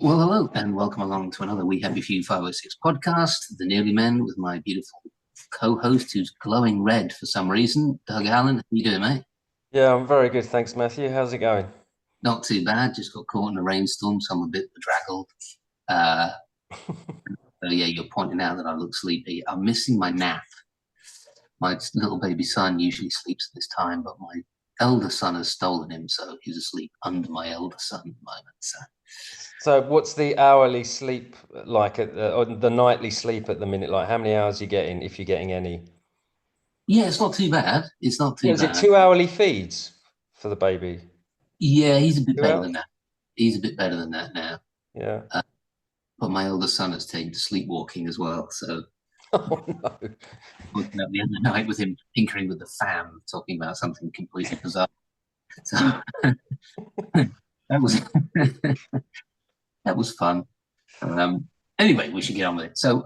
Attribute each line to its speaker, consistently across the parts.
Speaker 1: Well, hello, and welcome along to another We Happy Few 506 podcast, The Nearly Men, with my beautiful co-host who's glowing red for some reason, Doug Allen. How you doing, mate?
Speaker 2: Yeah, I'm very good, thanks, Matthew. How's it going?
Speaker 1: Not too bad, just got caught in a rainstorm, so I'm a bit bedraggled. Uh, so yeah, you're pointing out that I look sleepy. I'm missing my nap. My little baby son usually sleeps at this time, but my elder son has stolen him, so he's asleep under my elder son at the moment.
Speaker 2: So, what's the hourly sleep like or the nightly sleep at the minute? Like, how many hours you getting, if you're getting any?
Speaker 1: Yeah, it's not too bad. It's not
Speaker 2: Yeah,
Speaker 1: too
Speaker 2: is it
Speaker 1: bad.
Speaker 2: 2 hourly feeds for the baby?
Speaker 1: Yeah, he's a bit
Speaker 2: Two
Speaker 1: better than
Speaker 2: hours?
Speaker 1: that. He's a bit better than that now.
Speaker 2: Yeah.
Speaker 1: But my older son has taken to sleepwalking as well. So
Speaker 2: Oh no.
Speaker 1: waking up the other night with him tinkering with the fan, talking about something completely bizarre. So that was that was fun. Anyway, we should get on with it. So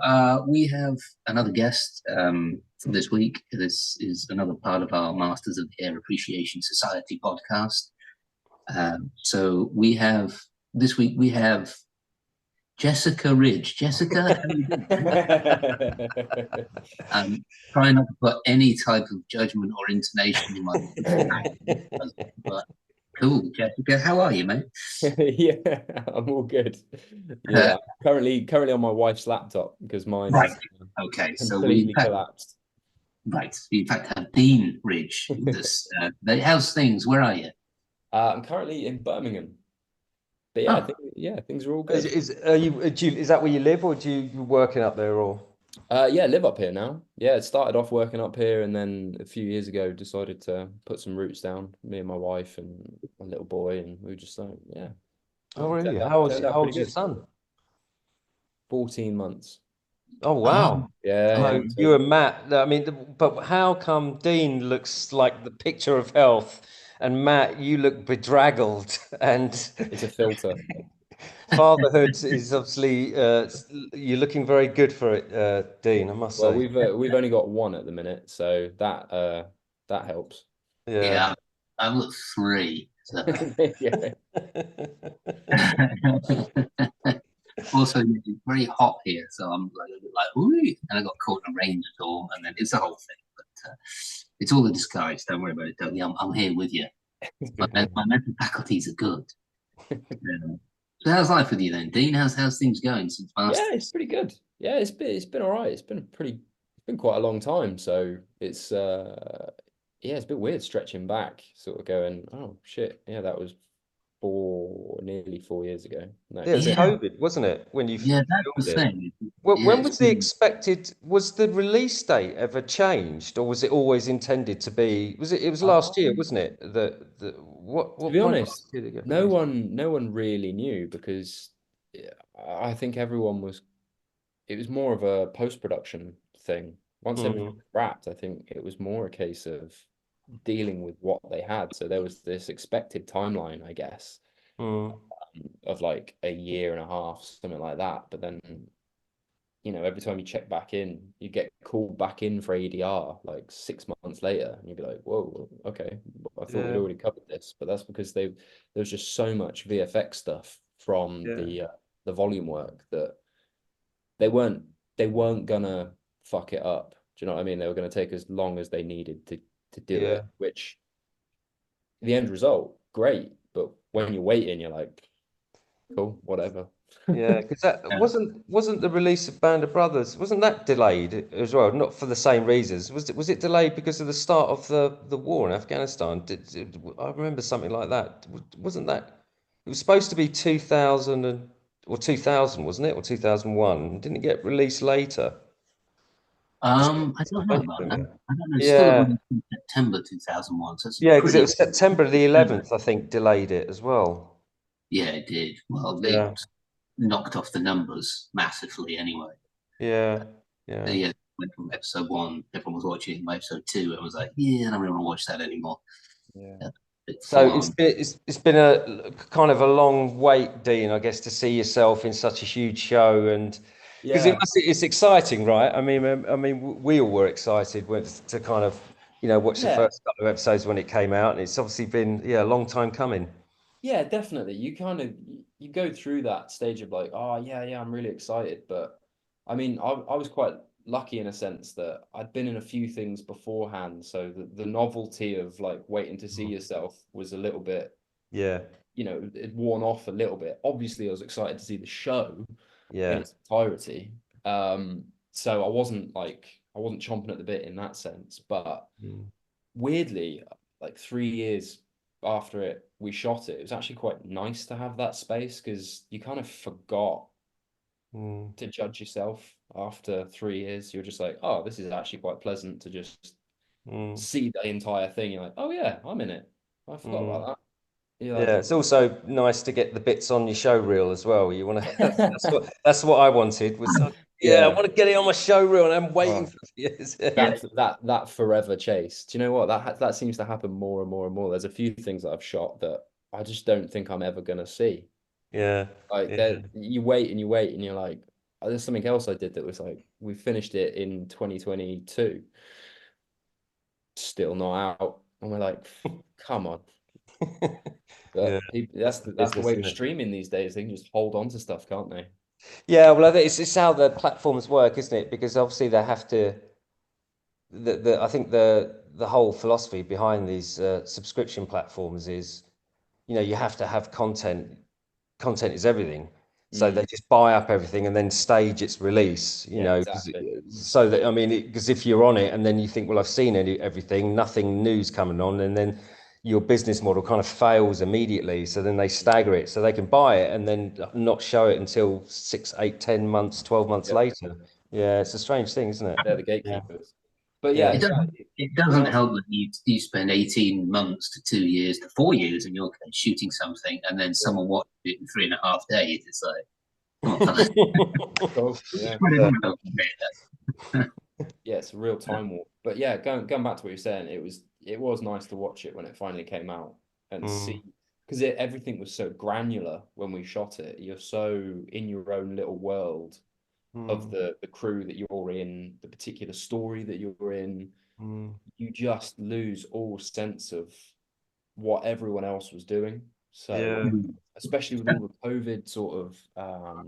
Speaker 1: we have another guest for this week. This is another part of our Masters of the Air Appreciation Society podcast. So we have this week we have Jessica Ridge. Jessica, how you doing? Try not to put any type of judgment or intonation in my but cool, Jessica. How are you, mate?
Speaker 3: Yeah, I'm all good.
Speaker 1: Uh,
Speaker 3: Yeah, currently on my wife's laptop because mine
Speaker 1: right.
Speaker 3: is
Speaker 1: Okay. So we
Speaker 3: completely collapsed.
Speaker 1: in fact have Dean Ridge with us. How's things? Where are you?
Speaker 3: I'm currently in Birmingham, but yeah,
Speaker 1: Oh,
Speaker 3: things are all
Speaker 2: Is,
Speaker 3: good.
Speaker 2: is are you do you, is that where you live, or do you working up there, or?
Speaker 3: Yeah, live up here now. Yeah, it started off working up here, and then a few years ago decided to put some roots down. Me and my wife and my little boy, and we were just like, yeah,
Speaker 2: Oh,
Speaker 3: it
Speaker 2: really?
Speaker 3: turned
Speaker 2: How
Speaker 3: out pretty
Speaker 2: old's your
Speaker 3: good.
Speaker 2: son?
Speaker 3: 14 months.
Speaker 2: Oh,
Speaker 1: oh,
Speaker 2: wow.
Speaker 3: Yeah,
Speaker 2: So
Speaker 3: yeah.
Speaker 2: you
Speaker 3: So
Speaker 2: and Matt, I mean, but how come Dean looks like the picture of health, and Matt, you look bedraggled, and
Speaker 3: it's a filter.
Speaker 2: fatherhood is obviously you're looking very good for it, Dean, I must
Speaker 3: Well,
Speaker 2: say.
Speaker 3: we've only got one at the minute, so that helps.
Speaker 2: Yeah.
Speaker 1: yeah. I'm at three. So.
Speaker 3: Yeah.
Speaker 1: Also, it's very hot here, so I'm like a bit like, ooh, and I got caught in a rainstorm, and then it's the whole thing. But it's all a disguise. Don't worry about it, Dougie. I'm here with you. My mental faculties are good. So how's life with you then, Dean? How's things going since
Speaker 3: Yeah, it's
Speaker 1: Masters?
Speaker 3: pretty good. Yeah, it's been all right. It's been quite a long time, so it's yeah, it's a bit weird stretching back, sort of going, oh shit, yeah, that was nearly 4 years ago. No,
Speaker 2: Yeah, it was
Speaker 3: three.
Speaker 1: Yeah,
Speaker 2: COVID, wasn't it, when you
Speaker 1: yeah, that's the
Speaker 2: filmed it?
Speaker 1: thing.
Speaker 2: Well,
Speaker 1: Yeah,
Speaker 2: when was the expected, was the release date ever changed, or was it always intended to be, it was last year,
Speaker 3: Um,
Speaker 2: wasn't it?
Speaker 3: to
Speaker 2: What
Speaker 3: be
Speaker 2: point
Speaker 3: honest,
Speaker 2: last year did it get
Speaker 3: no
Speaker 2: released?
Speaker 3: one no one really knew because yeah, I think everyone was it was more of a post-production thing. Once everything
Speaker 2: Mm,
Speaker 3: was wrapped, I think it was more a case of dealing with what they had. So there was this expected timeline, I guess,
Speaker 2: mm.
Speaker 3: of like a year and a half, something like that. But then, every time you check back in, you get called back in for ADR like 6 months later, and you'd be like, "Whoa, okay, I thought we'd
Speaker 2: Yeah,
Speaker 3: already covered this." But that's because there's just so much VFX stuff from
Speaker 2: yeah,
Speaker 3: the volume work that they weren't they weren't gonna fuck it up. Do you know what I mean? They were gonna take as long as they needed to do
Speaker 2: yeah,
Speaker 3: it, which the end result, great. But when you're waiting, you're like, cool, whatever.
Speaker 2: yeah. Because that
Speaker 1: yeah.
Speaker 2: wasn't the release of Band of Brothers, wasn't that delayed as well? Not for the same reasons. Was it delayed because of the start of the war in Afghanistan? I remember something like that. Wasn't that? It was supposed to be 2000 or 2000, wasn't it? Or 2001. Didn't it get released later?
Speaker 1: I don't know about that. I don't know. It's still
Speaker 2: Yeah.
Speaker 1: released in September 2001, so it's
Speaker 2: Yeah, because it
Speaker 1: pretty.
Speaker 2: was September the 11th, I think, delayed it as well.
Speaker 1: Yeah, it did. Well, they
Speaker 2: Yeah,
Speaker 1: knocked off the numbers massively anyway.
Speaker 2: yeah, yeah.
Speaker 1: Yeah, went from episode one, everyone was watching it. By episode two, it was like, yeah, I don't really want to watch that anymore.
Speaker 2: Yeah.
Speaker 1: Yeah, bit
Speaker 2: So
Speaker 1: full on.
Speaker 2: it's been a kind of a long wait, Dean, I guess, to see yourself in such a huge show, and because
Speaker 3: Yeah,
Speaker 2: it's exciting, right? We all were excited to kind of watch the
Speaker 3: yeah,
Speaker 2: first couple of episodes when it came out, and it's obviously been a long time coming.
Speaker 3: yeah, definitely. You kind of you go through that stage of like, oh yeah, I'm really excited. But I mean, I was quite lucky in a sense that I'd been in a few things beforehand. So the novelty of like waiting to see yourself was a little bit,
Speaker 2: Yeah.
Speaker 3: it worn off a little bit. Obviously, I was excited to see the show in
Speaker 2: Yeah.
Speaker 3: its entirety. So I wasn't chomping at the bit in that sense. But
Speaker 2: Mm.
Speaker 3: weirdly, like 3 years after we shot it, it was actually quite nice to have that space because you kind of forgot
Speaker 2: Mm.
Speaker 3: to judge yourself after 3 years. You're just like, oh, this is actually quite pleasant to just
Speaker 2: Mm.
Speaker 3: see the entire thing. You're like, oh yeah, I'm in it. I forgot
Speaker 2: Mm.
Speaker 3: about that. You're
Speaker 2: Yeah,
Speaker 3: like,
Speaker 2: it's also nice to get the bits on your show reel as well. You want to that's what I wanted was yeah, I
Speaker 3: yeah.
Speaker 2: want to get it on my show reel and I'm waiting
Speaker 3: Oh,
Speaker 2: for years.
Speaker 3: that forever chase. Do you know what? That seems to happen more and more and more. There's a few things that I've shot that I just don't think I'm ever gonna see.
Speaker 2: Yeah.
Speaker 3: Like
Speaker 2: Yeah.
Speaker 3: that, you wait and you wait and you're like, oh, there's something else I did that was like, we finished it in 2022, still not out, and we're like, come on.
Speaker 2: Yeah.
Speaker 3: But
Speaker 2: That's the
Speaker 3: that's the
Speaker 2: business,
Speaker 3: way
Speaker 2: isn't
Speaker 3: with
Speaker 2: it?
Speaker 3: streaming these days. They can just hold on to stuff, can't they?
Speaker 2: Yeah, well, I think it's how the platforms work, isn't it? Because obviously they have to. I think the whole philosophy behind these subscription platforms is, you have to have content. Content is everything. So they
Speaker 3: Mm,
Speaker 2: just buy up everything and then stage its release,
Speaker 3: yeah, exactly.
Speaker 2: so that, I mean, because if you're on it and then you think, well, I've seen everything, nothing new's coming on, and then your business model kind of fails immediately. So then they stagger it so they can buy it and then not show it until 6, 8, 10 months, 12 months
Speaker 3: Yep,
Speaker 2: later. Yeah, it's a strange thing, isn't it?
Speaker 3: they're the
Speaker 2: Yeah.
Speaker 3: gatekeepers. But yeah,
Speaker 2: Yeah.
Speaker 1: It doesn't.
Speaker 3: exactly.
Speaker 1: It
Speaker 3: When
Speaker 1: doesn't
Speaker 3: I was,
Speaker 1: help that you spend 18 months to 2 years to 4 years in your case shooting something, and then
Speaker 3: yeah,
Speaker 1: someone watched it in 3.5 days. It's like, come on, fellas.
Speaker 3: cool, yeah. Yeah, it's a real time warp. But yeah, going back to what you're saying, it was nice to watch it when it finally came out and
Speaker 2: Mm,
Speaker 3: see because everything was so granular when we shot it. You're so in your own little world of
Speaker 2: mm,
Speaker 3: the crew that you're in, the particular story that you're in.
Speaker 2: mm.
Speaker 3: You just lose all sense of what everyone else was doing. So
Speaker 2: Yeah.
Speaker 3: especially with all the COVID sort of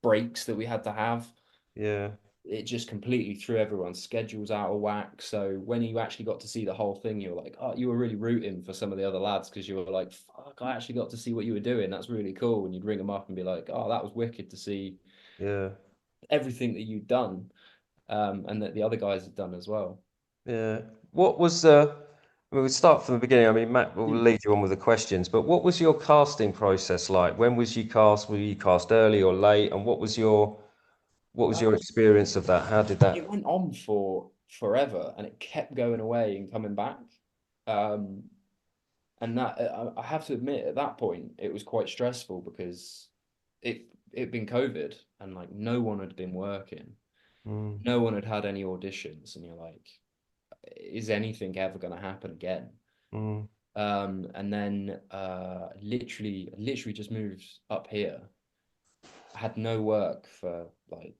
Speaker 3: breaks that we had to have,
Speaker 2: Yeah.
Speaker 3: it just completely threw everyone's schedules out of whack. So when you actually got to see the whole thing, you were like, oh, you were really rooting for some of the other lads because you were like, fuck, I actually got to see what you were doing. That's really cool. And you'd ring them up and be like, oh, that was wicked to see
Speaker 2: Yeah.
Speaker 3: everything that you'd done, and that the other guys had done as well.
Speaker 2: Yeah. What was I mean, we'll start from the beginning. I mean, Matt will
Speaker 3: Hmm.
Speaker 2: lead you on with the questions, but what was your casting process like? When was you cast? Were you cast early or late? And what was your
Speaker 3: Uh,
Speaker 2: experience of that? How did that?
Speaker 3: it went on for forever and it kept going away and coming back. Um, and that I have to admit, at that point, it was quite stressful because it'd been COVID and like no one had been working,
Speaker 2: Mm,
Speaker 3: no one had had any auditions, and you're like, is anything ever going to happen again?
Speaker 2: mm,
Speaker 3: And then literally just moved up here. I had no work for like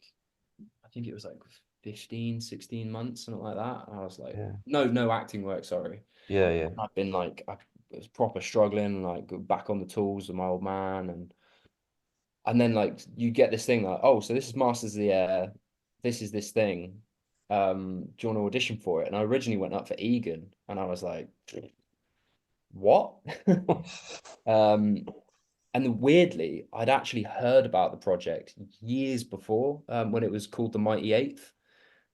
Speaker 3: I think it was like 15, 16 months, something like that. And I was like,
Speaker 2: yeah.
Speaker 3: no acting work, sorry.
Speaker 2: Yeah. Yeah.
Speaker 3: I've been like, I was proper struggling, like go back on the tools with my old man. And then like you get this thing like, oh, so this is Masters of the Air. This is this thing. Do you want to audition for it? And I originally went up for Egan and I was like, what? Um, and then weirdly, I'd actually heard about the project years before, when it was called the Mighty Eighth.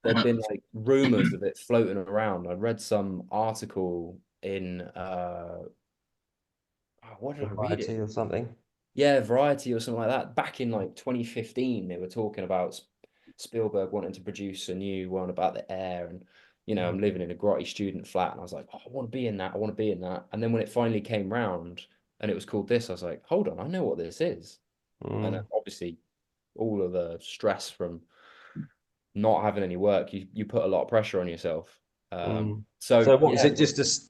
Speaker 3: There'd been like rumors of it floating around. I read some article in what did I read it?
Speaker 2: Variety or something.
Speaker 3: Yeah, Variety or something like that. Back in like 2015, they were talking about Spielberg wanting to produce a new one about the air, and I'm living in a grotty student flat, and I was like, oh, I want to be in that. I want to be in that. And then when it finally came round and it was called this, I was like, hold on, I know what this is. And
Speaker 2: Mm,
Speaker 3: obviously, all of the stress from not having any work, you put a lot of pressure on yourself.
Speaker 2: mm.
Speaker 3: So
Speaker 2: So what was
Speaker 3: yeah,
Speaker 2: it?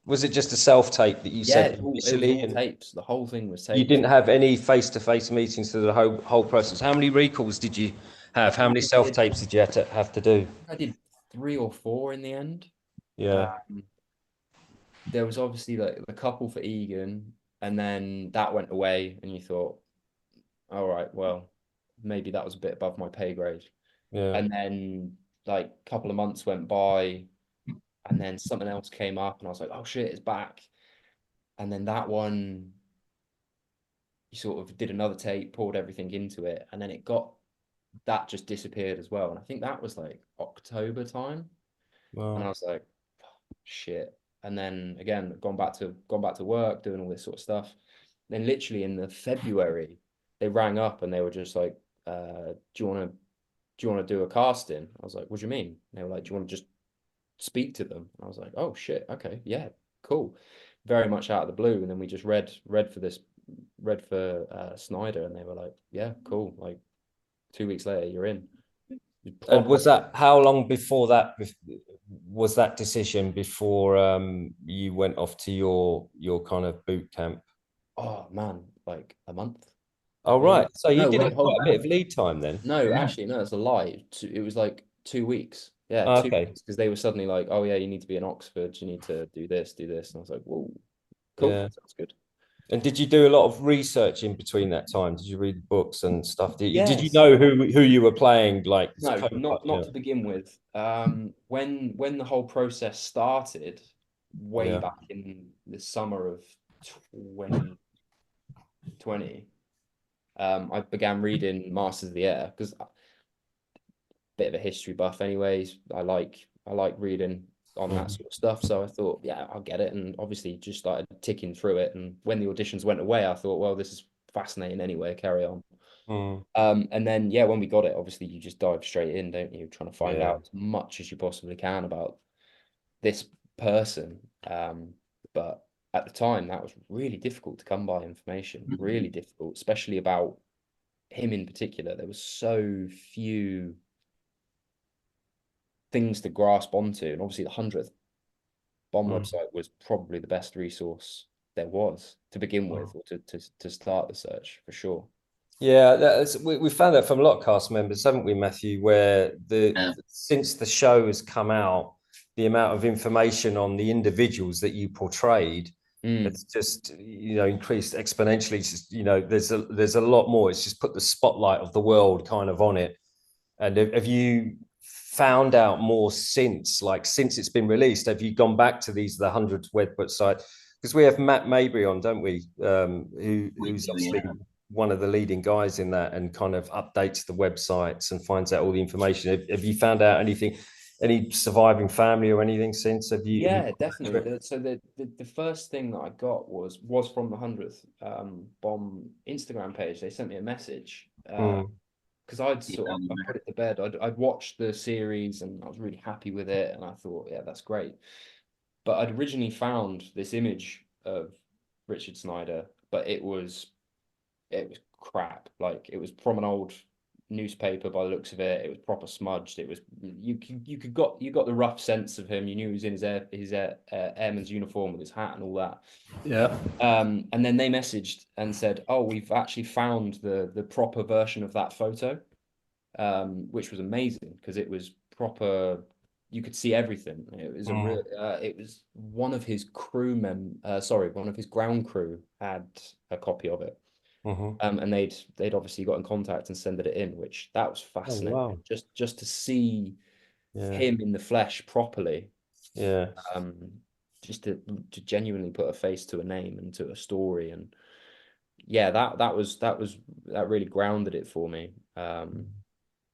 Speaker 2: Was it just a self tape that you
Speaker 3: yeah,
Speaker 2: sent
Speaker 3: it was
Speaker 2: initially,
Speaker 3: all
Speaker 2: and
Speaker 3: tapes. The whole thing was
Speaker 2: you
Speaker 3: taped.
Speaker 2: didn't have any face-to-face meetings through the whole process? How many recalls did you have? How many
Speaker 3: I
Speaker 2: self
Speaker 3: did,
Speaker 2: tapes did you have to do?
Speaker 3: I did 3 or 4 in the end.
Speaker 2: Yeah.
Speaker 3: Um, there was obviously like the couple for Egan, and then that went away, and you thought, maybe that was a bit above my pay grade.
Speaker 2: Yeah.
Speaker 3: And then like a couple of months went by, and then something else came up, and I was like, oh shit, it's back. And then that one, you sort of did another take, poured everything into it, and then that just disappeared as well. And I think that was like October time.
Speaker 2: Wow.
Speaker 3: And I was like, shit. And then again, gone back to work, doing all this sort of stuff. Then literally in the February, they rang up and they were just like, do you want to do a casting? I was like, what do you mean? And they were like, do you want to just speak to them? I was like, oh shit, okay, yeah, cool. Very much out of the blue. And then we just read for Snyder, and they were like, yeah, cool. Like 2 weeks later, you're in.
Speaker 2: And was that, how long before that was that decision before you went off to your kind of boot camp?
Speaker 3: Oh man, like a month.
Speaker 2: Oh,
Speaker 3: Maybe.
Speaker 2: right. So you
Speaker 3: No,
Speaker 2: did
Speaker 3: wait,
Speaker 2: have
Speaker 3: hold
Speaker 2: quite a bit
Speaker 3: on.
Speaker 2: of lead time then.
Speaker 3: No,
Speaker 1: Yeah.
Speaker 3: actually, no, it's a lie. It was like 2 weeks. Yeah,
Speaker 2: Oh,
Speaker 3: 2
Speaker 2: okay.
Speaker 3: weeks, because they were suddenly like, oh yeah, you need to be in Oxford, you need to do this, do this. And I was like, whoa, cool,
Speaker 2: Yeah.
Speaker 3: sounds good.
Speaker 2: And did you do a lot of research in between that time? Did you read books and stuff? Did you
Speaker 3: Yes.
Speaker 2: know who you were playing? Like,
Speaker 3: No, not
Speaker 2: yeah.
Speaker 3: to begin with. When the whole process started, way
Speaker 2: Yeah.
Speaker 3: back in the summer of 2020, I began reading Masters of the Air, because bit of a history buff anyways. I like reading on that sort of stuff. So I thought, yeah, I'll get it. And obviously just started ticking through it. And when the auditions went away, I thought, well, this is fascinating anyway, carry on.
Speaker 2: Mm.
Speaker 3: And then yeah, when we got it, obviously you just dive straight in, don't you? Trying to find
Speaker 2: Yeah.
Speaker 3: out as much as you possibly can about this person. But at the time that was really difficult to come by information, really difficult, especially about him in particular. There was so few things to grasp onto. And obviously the 100th Bomb website was probably the best resource there was to begin with, or to start the search for sure.
Speaker 2: Yeah, we found that from a lot of cast members, haven't we, Matthew? Where since the show has come out, the amount of information on the individuals that you portrayed it's just increased exponentially. It's just, there's a lot more. It's just put the spotlight of the world kind of on it. And have you found out more since it's been released? Have you gone back to the 100 website? Because we have Matt Mabry on, don't we? Who's obviously one of the leading guys in that, and kind of updates the websites and finds out all the information. Have you found out anything? Any surviving family or anything since?
Speaker 3: Yeah, definitely. So the first thing that I got was from the 100th Bomb Instagram page. They sent me a message because I put it to bed. I'd watched the series and I was really happy with it, and I thought, yeah, that's great. But I'd originally found this image of Richard Snyder, but it was crap. Like, it was from an old newspaper by the looks of it. It was proper smudged. It was you got the rough sense of him. You knew he was in his airman's uniform with his hat and all that.
Speaker 2: Yeah.
Speaker 3: And then they messaged and said, "Oh, we've actually found the proper version of that photo," which was amazing because it was proper. You could see everything. It was a real. It was one of his one of his ground crew had a copy of it. And they'd obviously got in contact and sent it in, which that was fascinating.
Speaker 2: Oh, wow.
Speaker 3: Just to see him in the flesh properly.
Speaker 2: Yeah.
Speaker 3: Just to genuinely put a face to a name and to a story. And yeah, that really grounded it for me.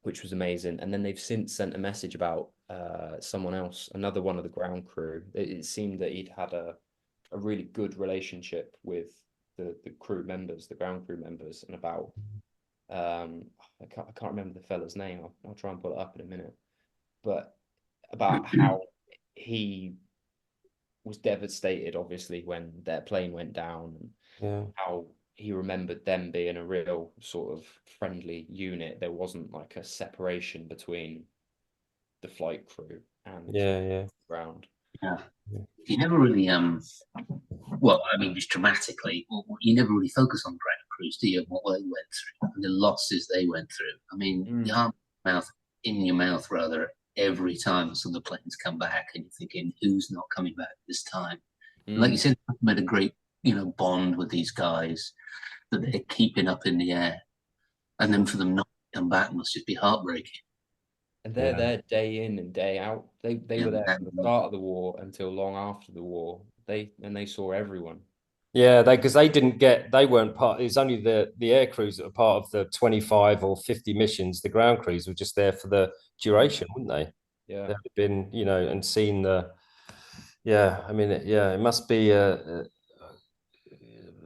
Speaker 3: Which was amazing. And then they've since sent a message about someone else, another one of the ground crew. It seemed that he'd had a really good relationship with the crew members, the ground crew members, and about I can't remember the fella's name. I'll try and pull it up in a minute. But about how he was devastated, obviously, when their plane went down, and how he remembered them being a real sort of friendly unit. There wasn't like a separation between the flight crew and the ground.
Speaker 1: Yeah. You never really well, I mean, just dramatically, you never really focus on ground crews, do you? What they went through and the losses they went through. I mean, the arm in your mouth rather every time some of the planes come back, and you're thinking, who's not coming back this time? Like you said, I made a great bond with these guys that they're keeping up in the air, and then for them not come back must just be heartbreaking.
Speaker 3: And they're
Speaker 2: Yeah.
Speaker 3: there day in and day out. They were there from the start of the war until long after the war. They saw everyone.
Speaker 2: Yeah, because they weren't part. It was only the air crews that were part of the 25 or 50 missions. The ground crews were just there for the duration, wouldn't they?
Speaker 3: Yeah.
Speaker 2: They'd been, and seen the. Yeah, I mean, it must be a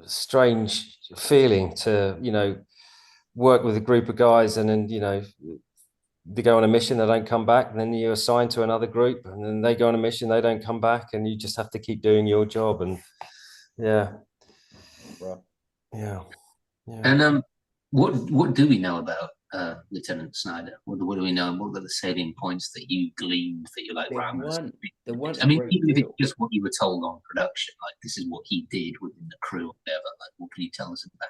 Speaker 2: strange feeling to, work with a group of guys and then, they go on a mission, they don't come back, and then you're assigned to another group, and then they go on a mission, they don't come back, and you just have to keep doing your job. And yeah,
Speaker 3: Right.
Speaker 2: yeah.
Speaker 1: And what do we know about Lieutenant Snyder? What do we know? What are the salient points that you gleaned that you're like,
Speaker 3: There weren't
Speaker 1: I
Speaker 3: a
Speaker 1: mean,
Speaker 3: great
Speaker 1: even if it's
Speaker 3: deal.
Speaker 1: just what you were told on production, like this is what he did within the crew or whatever. Like, what can you tell us about?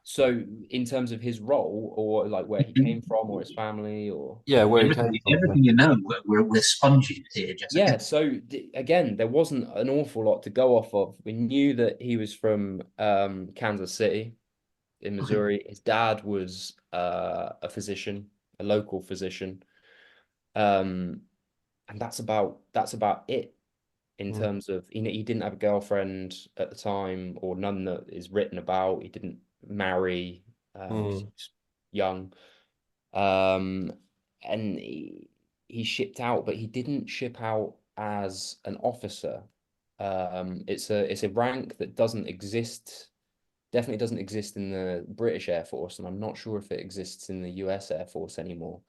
Speaker 3: So in terms of his role, or like where he came from, or his family, or
Speaker 2: Yeah, where he
Speaker 1: Everything,
Speaker 2: came from.
Speaker 1: everything you know, we're sponging here, Jessica.
Speaker 3: yeah. So again, there wasn't an awful lot to go off of. We knew that he was from Kansas City in Missouri. His dad was a physician, a local physician, um, and that's about it in
Speaker 2: Mm,
Speaker 3: terms of he didn't have a girlfriend at the time, or none that is written about. He didn't marry because he
Speaker 2: mm,
Speaker 3: was young, um, and he shipped out, but he didn't ship out as an officer. It's a rank that doesn't exist. Definitely doesn't exist in the British Air Force, and I'm not sure if it exists in the US Air Force anymore.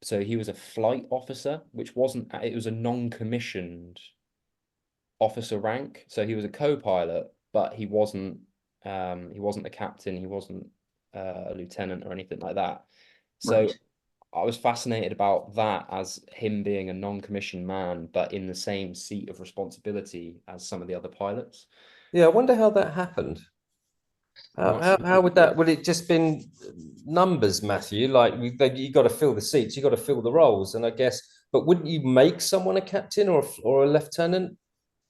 Speaker 3: So he was a flight officer, which wasn't, it was a non-commissioned officer rank. So he was a co-pilot, but he wasn't a captain, he wasn't a lieutenant or anything like that. So
Speaker 1: Right.
Speaker 3: I was fascinated about that as him being a non-commissioned man, but in the same seat of responsibility as some of the other pilots.
Speaker 2: yeah, I wonder how that happened.
Speaker 3: I'm
Speaker 2: How,
Speaker 3: not
Speaker 2: how,
Speaker 3: sure.
Speaker 2: how would it just been numbers, Matthew? Like you got to fill the seats, you got to fill the roles, and I guess. But wouldn't you make someone a captain or a lieutenant,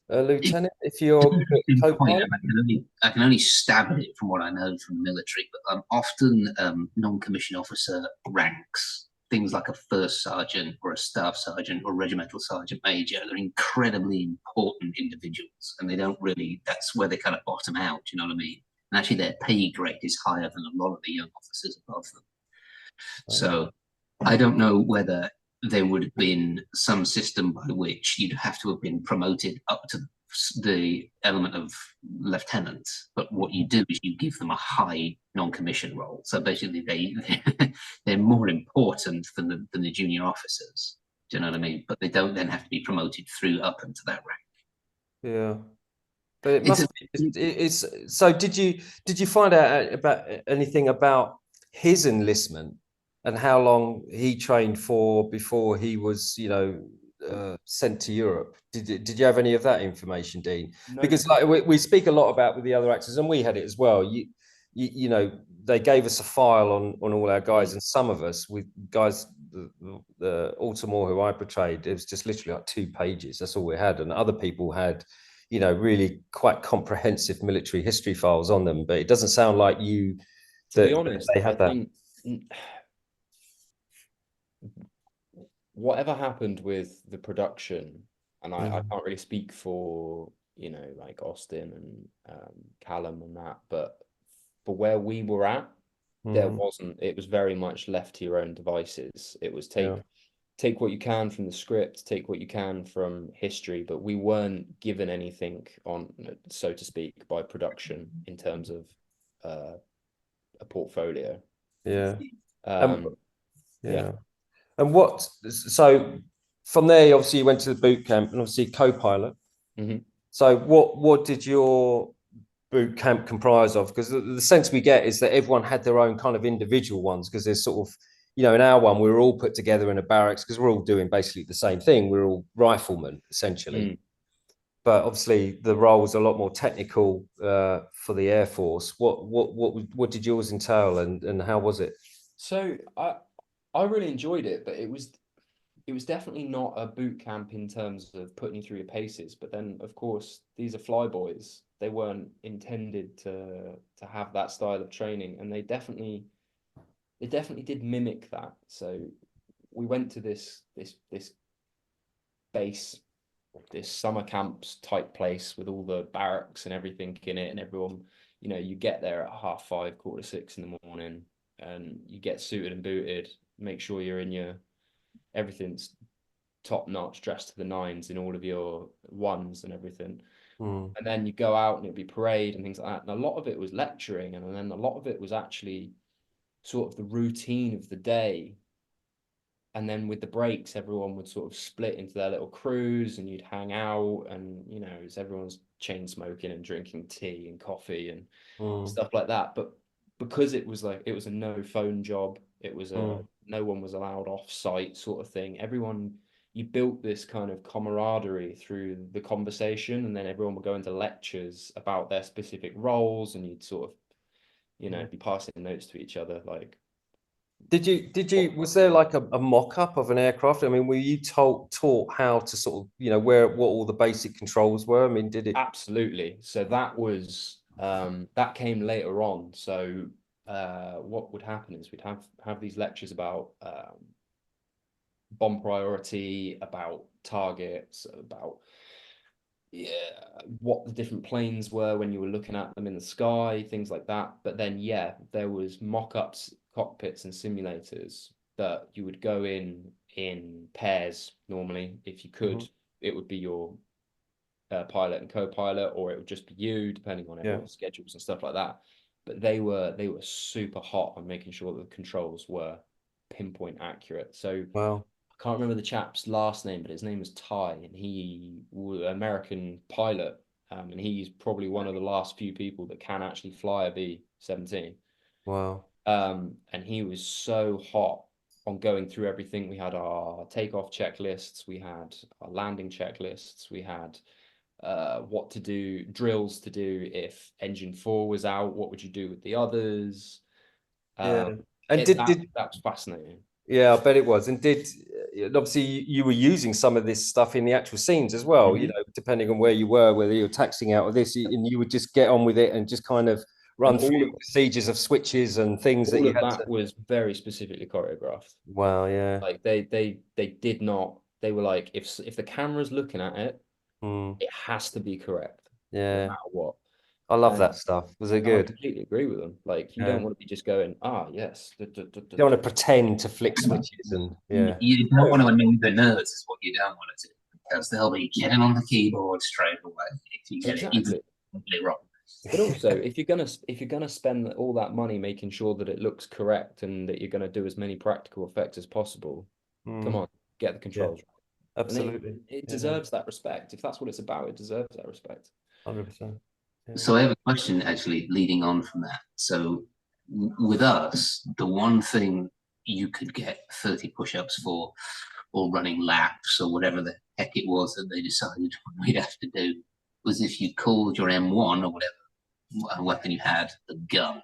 Speaker 2: if
Speaker 1: It's
Speaker 2: you're
Speaker 1: an interesting point,
Speaker 2: co-pilot?
Speaker 1: and I can only stab at it from what I know from the military. But often non-commissioned officer ranks, things like a first sergeant or a staff sergeant or regimental sergeant major, they're incredibly important individuals, and they don't really. That's where they kind of bottom out. You know what I mean? And actually, their pay grade is higher than a lot of the young officers above them. So I don't know whether there would have been some system by which you'd have to have been promoted up to the element of lieutenant. But what you do is you give them a high non-commissioned role. So basically, they're more important than the junior officers. Do you know what I mean? But they don't then have to be promoted through up into that rank.
Speaker 2: Yeah. But it
Speaker 1: It's a,
Speaker 2: must be. It's so. Did you find out about anything about his enlistment and how long he trained for before he was, sent to Europe? Did you have any of that information, Dean?
Speaker 3: No.
Speaker 2: Because like we speak a lot about with the other actors, and we had it as well. They gave us a file on all our guys, and some of us with guys. The Altamore who I portrayed, it was just literally like 2 pages. That's all we had, and other people had really quite comprehensive military history files on them. But it doesn't sound like you
Speaker 3: To be
Speaker 2: that
Speaker 3: honest,
Speaker 2: they
Speaker 3: I
Speaker 2: had that.
Speaker 3: think whatever happened with the production, and I can't really speak for, like Austin and Callum and that, but for where we were at, it was very much left to your own devices. It was
Speaker 2: Yeah,
Speaker 3: take what you can from the script, take what you can from history, but we weren't given anything on, so to speak, by production in terms of a portfolio.
Speaker 2: yeah, um,
Speaker 3: Um, yeah.
Speaker 2: yeah. And so from there, obviously, you went to the boot camp and obviously co-pilot.
Speaker 3: Mhm.
Speaker 2: So what did your boot camp comprise of? Because the sense we get is that everyone had their own kind of individual ones, because there's sort of, in our one, we were all put together in a barracks because we're all doing basically the same thing. We're all riflemen, essentially.
Speaker 3: Mm.
Speaker 2: But obviously the role was a lot more technical for the Air Force. What did yours entail, and how was it?
Speaker 3: So I really enjoyed it, but it was definitely not a boot camp in terms of putting you through your paces. But then, of course, these are flyboys. They weren't intended to have that style of training, and they definitely it definitely did mimic that. So we went to this base, this summer camps type place with all the barracks and everything in it, and everyone, you know, you get there at 5:30, 5:45 in the morning, and you get suited and booted, make sure you're in your everything's top notch, dressed to the nines in all of your ones and everything.
Speaker 2: Mm.
Speaker 3: And then you go out and it'd be parade and things like that. And a lot of it was lecturing, and then a lot of it was actually sort of the routine of the day. And then with the breaks, everyone would sort of split into their little crews, and you'd hang out, and you know, everyone's chain smoking and drinking tea and coffee and
Speaker 2: Mm.
Speaker 3: stuff like that. But because it was like, it was a no phone job, it was a
Speaker 2: Mm.
Speaker 3: no one was allowed off site sort of thing. Everyone, you built this kind of camaraderie through the conversation, and then everyone would go into lectures about their specific roles, and you'd sort of, you know, be passing notes to each other. Like,
Speaker 2: Was there like a mock-up of an aircraft? I mean, were you taught how to sort of, you know, what all the basic controls were? I mean, did it?
Speaker 3: absolutely. So that was that came later on. So what would happen is we'd have these lectures about bomb priority, about targets, about, yeah, what the different planes were when you were looking at them in the sky, things like that. But then, yeah, there was mock-ups, cockpits, and simulators that you would go in pairs normally. If you could, it would be your pilot and co-pilot, or it would just be you, depending on
Speaker 2: Yeah.
Speaker 3: everyone's schedules and stuff like that. But they were super hot on making sure that the controls were pinpoint accurate. So
Speaker 2: Wow.
Speaker 3: I can't remember the chap's last name, but his name was Ty, and he was an American pilot, and he's probably one of the last few people that can actually fly a B-17.
Speaker 2: Wow.
Speaker 3: And he was so hot on going through everything. We had our takeoff checklists, we had our landing checklists, we had what to do, drills to do if engine 4 was out, what would you do with the others?
Speaker 2: Yeah. And
Speaker 3: That was fascinating.
Speaker 2: yeah, I bet it was. And obviously you were using some of this stuff in the actual scenes as well, you know, depending on where you were, whether you were taxiing out of this, and you would just get on with it and just kind of run
Speaker 3: And
Speaker 2: through procedures of switches and things that
Speaker 3: all
Speaker 2: you
Speaker 3: of
Speaker 2: had to.
Speaker 3: that was very specifically choreographed.
Speaker 2: Wow, yeah.
Speaker 3: Like they did not. They were like, if the camera's looking at it,
Speaker 2: Mm,
Speaker 3: it has to be correct, no
Speaker 2: yeah.
Speaker 3: matter what.
Speaker 2: I love
Speaker 3: And
Speaker 2: that stuff. Was it
Speaker 3: I
Speaker 2: good?
Speaker 3: completely agree with them. Like, you
Speaker 2: Yeah.
Speaker 3: don't want to be just going, yes.
Speaker 2: You don't want to pretend to flick switches and yeah.
Speaker 1: You don't want to annoy the nerds, is what you don't want to do, because they'll be getting on the keyboard straight away if you get it even
Speaker 3: Exactly.
Speaker 1: wrong.
Speaker 3: But also, if you're gonna spend all that money making sure that it looks correct and that you're gonna do as many practical effects as possible, come on, get the
Speaker 2: Yeah,
Speaker 3: controls right. And
Speaker 2: absolutely.
Speaker 3: it deserves that respect. If that's what it's about, it deserves that respect.
Speaker 2: 100%. Yeah.
Speaker 1: So I have a question actually leading on from that. So with us, the one thing you could get 30 push-ups for, or running laps, or whatever the heck it was that they decided we'd have to do, was if you called your M1 or whatever weapon you had a gun.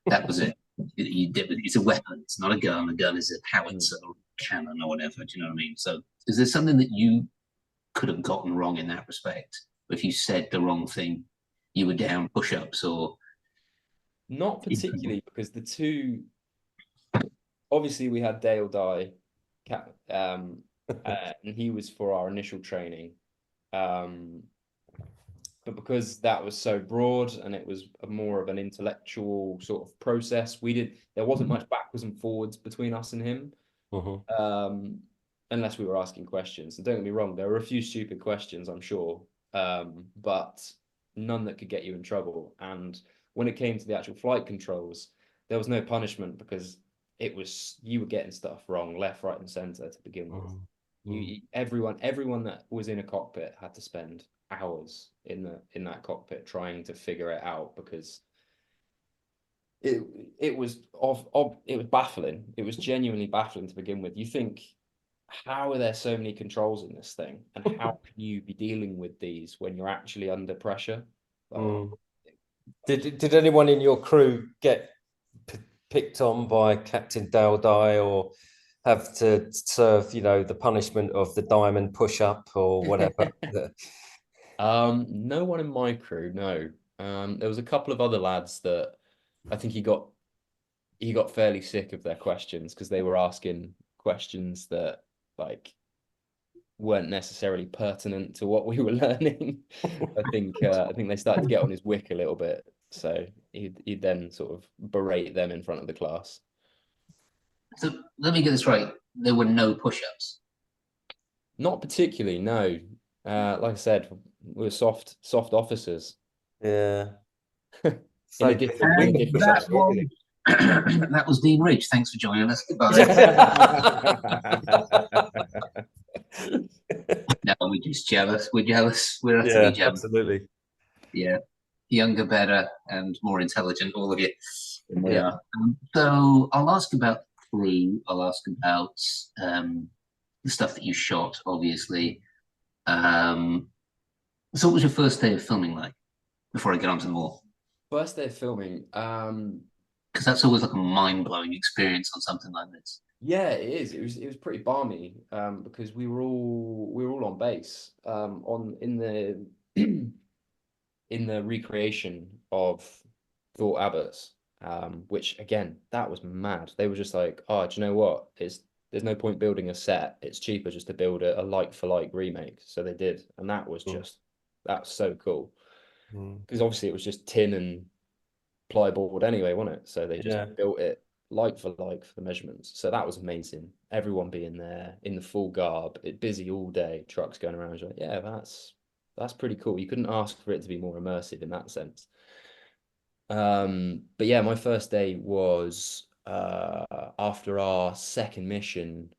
Speaker 1: That was it. It's a weapon. It's not a gun. A gun is a howitzer or cannon or whatever. Do you know what I mean? So is there something that you could have gotten wrong in that respect? If you said the wrong thing, you were down push-ups or
Speaker 3: Not particularly, because the two, obviously we had Dale die, and he was for our initial training. But because that was so broad and it was more of an intellectual sort of process, there wasn't much backwards and forwards between us and him, unless we were asking questions. And don't get me wrong, there were a few stupid questions, I'm sure, but none that could get you in trouble. And when it came to the actual flight controls, there was no punishment, because you were getting stuff wrong left, right, and center to begin with. Everyone that was in a cockpit had to spend hours in that cockpit trying to figure it out, because it was baffling. It was genuinely baffling to begin with. You think, how are there so many controls in this thing, and how can you be dealing with these when you're actually under pressure?
Speaker 2: Did anyone in your crew get picked on by Captain Dale Dye, or have to serve, the punishment of the diamond push-up or whatever?
Speaker 3: No one in my crew, no. There was a couple of other lads that I think he got he got fairly sick of their questions because they were asking questions that like weren't necessarily pertinent to what we were learning. I think they started to get on his wick a little bit. So he'd then sort of berate them in front of the class.
Speaker 1: So let me get this right. There were no push-ups.
Speaker 3: Not particularly, no. Like I said, we were soft officers.
Speaker 2: Yeah.
Speaker 3: In a different
Speaker 1: And that
Speaker 3: sense.
Speaker 1: was that was Dean Ridge. Thanks for joining us. Goodbye. No, we're just jealous. We're jealous. We're utterly jealous.
Speaker 2: Absolutely.
Speaker 1: Yeah, younger, better, and more intelligent, all of you, than we
Speaker 3: Yeah.
Speaker 1: are. So I'll ask about crew. I'll ask about the stuff that you shot, obviously. So what was your first day of filming like? Before I get on to more,
Speaker 3: First day of filming.
Speaker 1: because that's always like a mind-blowing experience on something like this.
Speaker 3: Yeah, it is. It was pretty balmy because we were all on base in the in the recreation of Thought Abbott's, which again, that was mad. They were just like, oh, do you know what? There's no point building a set. It's cheaper just to build a like for like remake. So they did, and that's so cool. Because obviously it was just tin and plyboard anyway, wasn't it? So they just built it like for the measurements. So that was amazing. Everyone being there in the full garb, busy all day, trucks going around. Like, yeah, that's pretty cool. You couldn't ask for it to be more immersive in that sense. But yeah, my first day was after our second mission,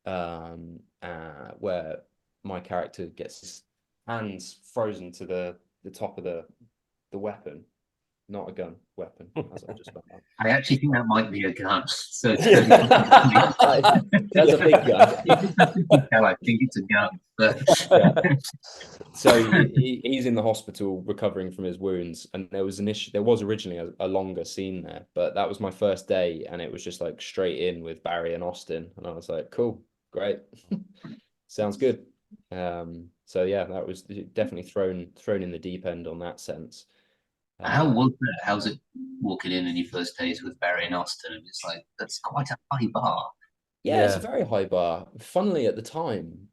Speaker 3: where my character gets his hands frozen to the top of the weapon. Not a gun, weapon, as I just found out.
Speaker 1: I actually think that might be a gun. So
Speaker 3: that's a big gun.
Speaker 1: I think it's a gun. But
Speaker 3: Yeah. So he's in the hospital recovering from his wounds, and there was originally a longer scene there, but that was my first day, and it was just like straight in with Barry and Austin, and I was like, cool, great, sounds good. So yeah, that was definitely thrown in the deep end on that sense.
Speaker 1: how was that? How's it walking in your first days with Barry and Austin? It's like that's quite a high bar.
Speaker 3: Yeah, it's a very high bar. Funnily, at the time,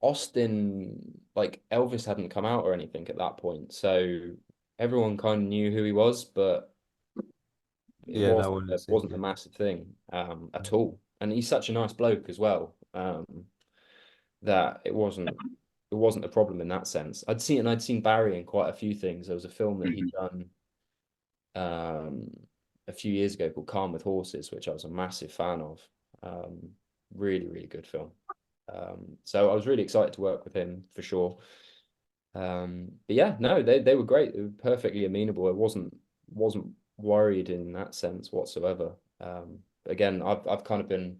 Speaker 3: Austin, like Elvis hadn't come out or anything at that point, so everyone kind of knew who he was, but it wasn't a massive thing at all. And he's such a nice bloke as well, that it wasn't a problem in that sense. I'd seen Barry in quite a few things. There was a film that he'd done a few years ago called Calm with Horses, which I was a massive fan of. Really, really good film. So I was really excited to work with him for sure. But yeah, no, they were great. They were perfectly amenable. I wasn't worried in that sense whatsoever. Again, I've kind of been.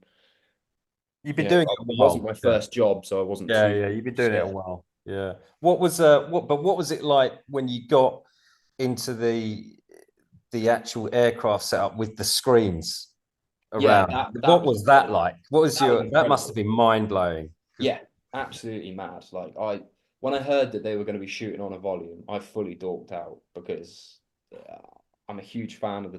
Speaker 2: You've been doing it a while.
Speaker 3: It wasn't my first job, so I wasn't too.
Speaker 2: Yeah, you've been doing it a while. Yeah. What was it like when you got into the actual aircraft setup with the screens around?
Speaker 3: Yeah,
Speaker 2: what was that like? What was that must have been mind-blowing.
Speaker 3: Yeah, absolutely mad. Like when I heard that they were going to be shooting on a volume, I fully dorked out because I'm a huge fan of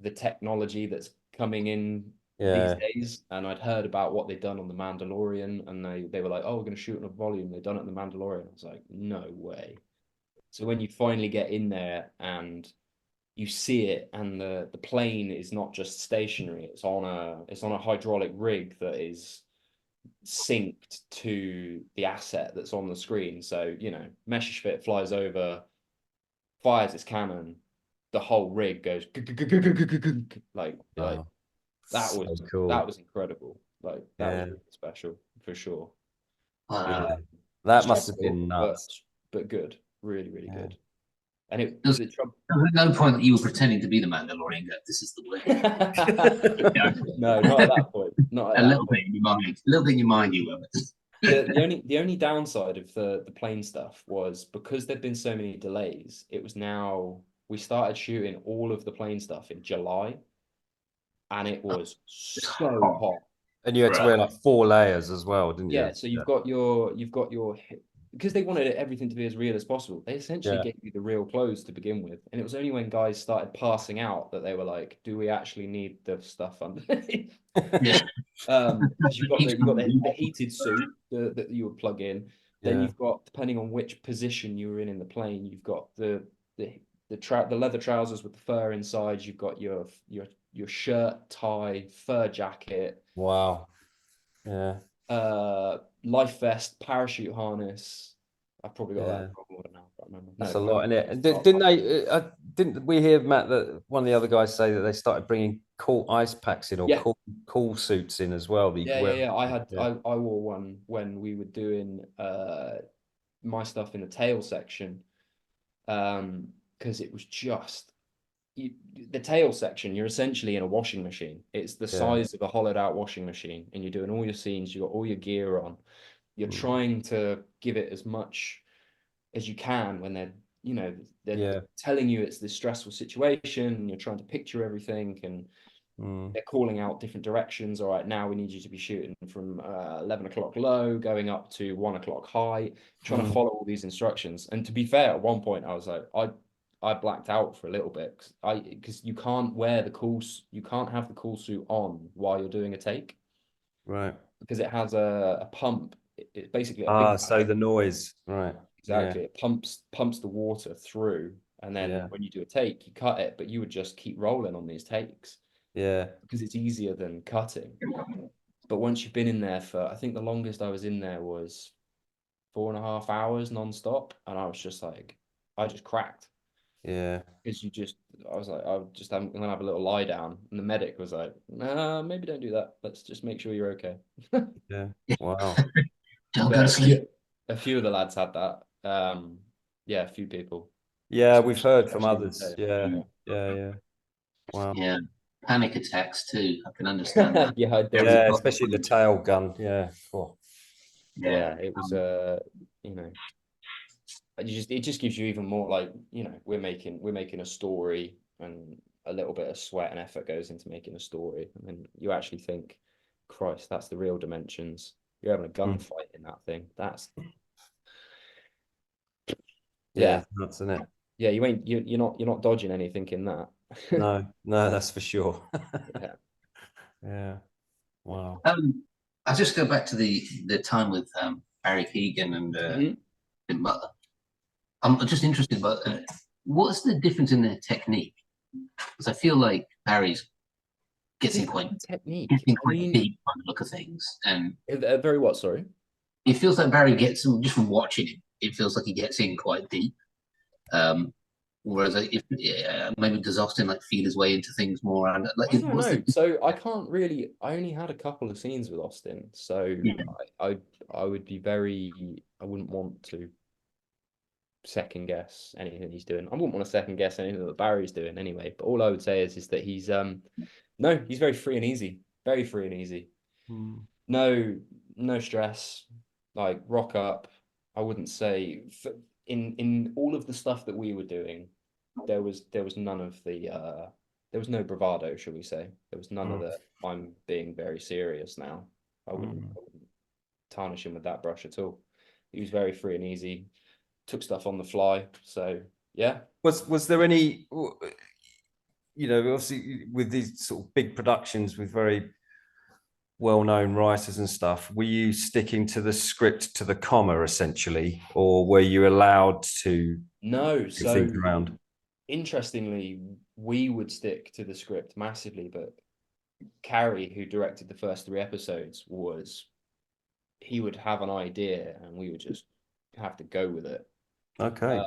Speaker 3: the technology that's coming in these days. And I'd heard about what they'd done on The Mandalorian, and they were like, oh, we're going to shoot on a volume. They've done it on The Mandalorian. I was like, no way. So when you finally get in there and you see it, and the plane is not just stationary, it's on a hydraulic rig that is synced to the asset that's on the screen. So, Messerschmitt flies over, fires its cannon, the whole rig goes like that was cool. That was incredible. Like that was special for sure.
Speaker 2: That must have been nuts.
Speaker 3: But good. Really, really good. And
Speaker 1: there's no point that you were pretending to be the Mandalorian. This is the way.
Speaker 3: No, not at that point. Not at
Speaker 1: a little bit in your mind. A little bit in your mind, you were.
Speaker 3: The only downside of the plane stuff was because there'd been so many delays. It was now we started shooting all of the plane stuff in July, and it was so hot.
Speaker 2: And you had to wear like 4 layers as well, didn't you?
Speaker 3: Yeah. So you've got your because they wanted everything to be as real as possible, they essentially gave you the real clothes to begin with. And it was only when guys started passing out that they were like, do we actually need the stuff underneath?
Speaker 1: Yeah.
Speaker 3: Because you've got the heated suit that you would plug in. Then you've got, depending on which position you were in the plane, you've got the leather trousers with the fur inside. You've got your shirt, tie, fur jacket.
Speaker 2: Wow. Yeah.
Speaker 3: Life vest, parachute harness. I've probably got that in wrong order now. I can't remember.
Speaker 2: That's a lot, isn't it? And didn't we hear, Matt, that one of the other guys say that they started bringing cool ice packs in, or cool suits in as well? That you could wear.
Speaker 3: I wore one when we were doing my stuff in the tail section, because it was just the tail section. You're essentially in a washing machine. It's the size of a hollowed out washing machine, and you're doing all your scenes. You got all your gear on. You're trying to give it as much as you can when they're telling you it's this stressful situation, and you're trying to picture everything, and they're calling out different directions. All right, now we need you to be shooting from 11 o'clock low going up to 1 o'clock high, trying to follow all these instructions. And to be fair, at one point I was like, I blacked out for a little bit, because you can't have the cool suit on while you're doing a take,
Speaker 2: right?
Speaker 3: Because it has a pump. It's basically a big
Speaker 2: so the noise, right?
Speaker 3: Exactly. It pumps the water through, and then when you do a take, you cut it, but you would just keep rolling on these takes.
Speaker 2: Yeah.
Speaker 3: Because it's easier than cutting. But once you've been in there for, I think the longest I was in there was 4.5 hours non-stop, and I was just like, I just cracked.
Speaker 2: Yeah.
Speaker 3: Because I was like, I'm gonna have a little lie down, and the medic was like, nah, maybe don't do that. Let's just make sure you're okay.
Speaker 2: Yeah. Wow.
Speaker 1: Don't go to sleep.
Speaker 3: A few of the lads had that. A few people.
Speaker 2: Yeah, we've heard from others. Yeah. Wow.
Speaker 1: Yeah, panic attacks too. I can understand that.
Speaker 3: Yeah,
Speaker 2: especially the tail gun. Yeah. Oh.
Speaker 3: Yeah, it was it just gives you even more, like, we're making a story, and a little bit of sweat and effort goes into making a story, and then you actually think, Christ, that's the real dimensions. You're having a gunfight in that thing. That's
Speaker 2: nuts, isn't it?
Speaker 3: Yeah, you're not dodging anything in that.
Speaker 2: No, that's for sure.
Speaker 3: Yeah.
Speaker 2: Yeah. Wow.
Speaker 1: I'll just go back to the time with Barry Keoghan and Tim Butler. I'm just interested about what's the difference in their technique? Because I feel like Barry's getting quite deep on the look of things, and
Speaker 3: very what? Sorry.
Speaker 1: It feels like Barry gets, just from watching it, it feels like he gets in quite deep. Whereas maybe does Austin like feel his way into things more? And like,
Speaker 3: I don't know. So I can't really. I only had a couple of scenes with Austin, so I would be I wouldn't want to second guess anything he's doing. I wouldn't want to second guess anything that Barry's doing anyway. But all I would say is that he's he's very free and easy, very free and easy. No stress, like rock up. I wouldn't say in all of the stuff that we were doing, there was none of the there was no bravado, shall we say. There was none of the I'm being very serious now. I wouldn't tarnish him with that brush at all. He was very free and easy, took stuff on the fly. So yeah.
Speaker 2: Was there any, obviously with these sort of big productions with very well-known writers and stuff, were you sticking to the script to the comma essentially, or were you allowed to think around?
Speaker 3: Interestingly, we would stick to the script massively, but Carrie, who directed the first 3 episodes, he would have an idea and we would just have to go with it.
Speaker 2: Okay.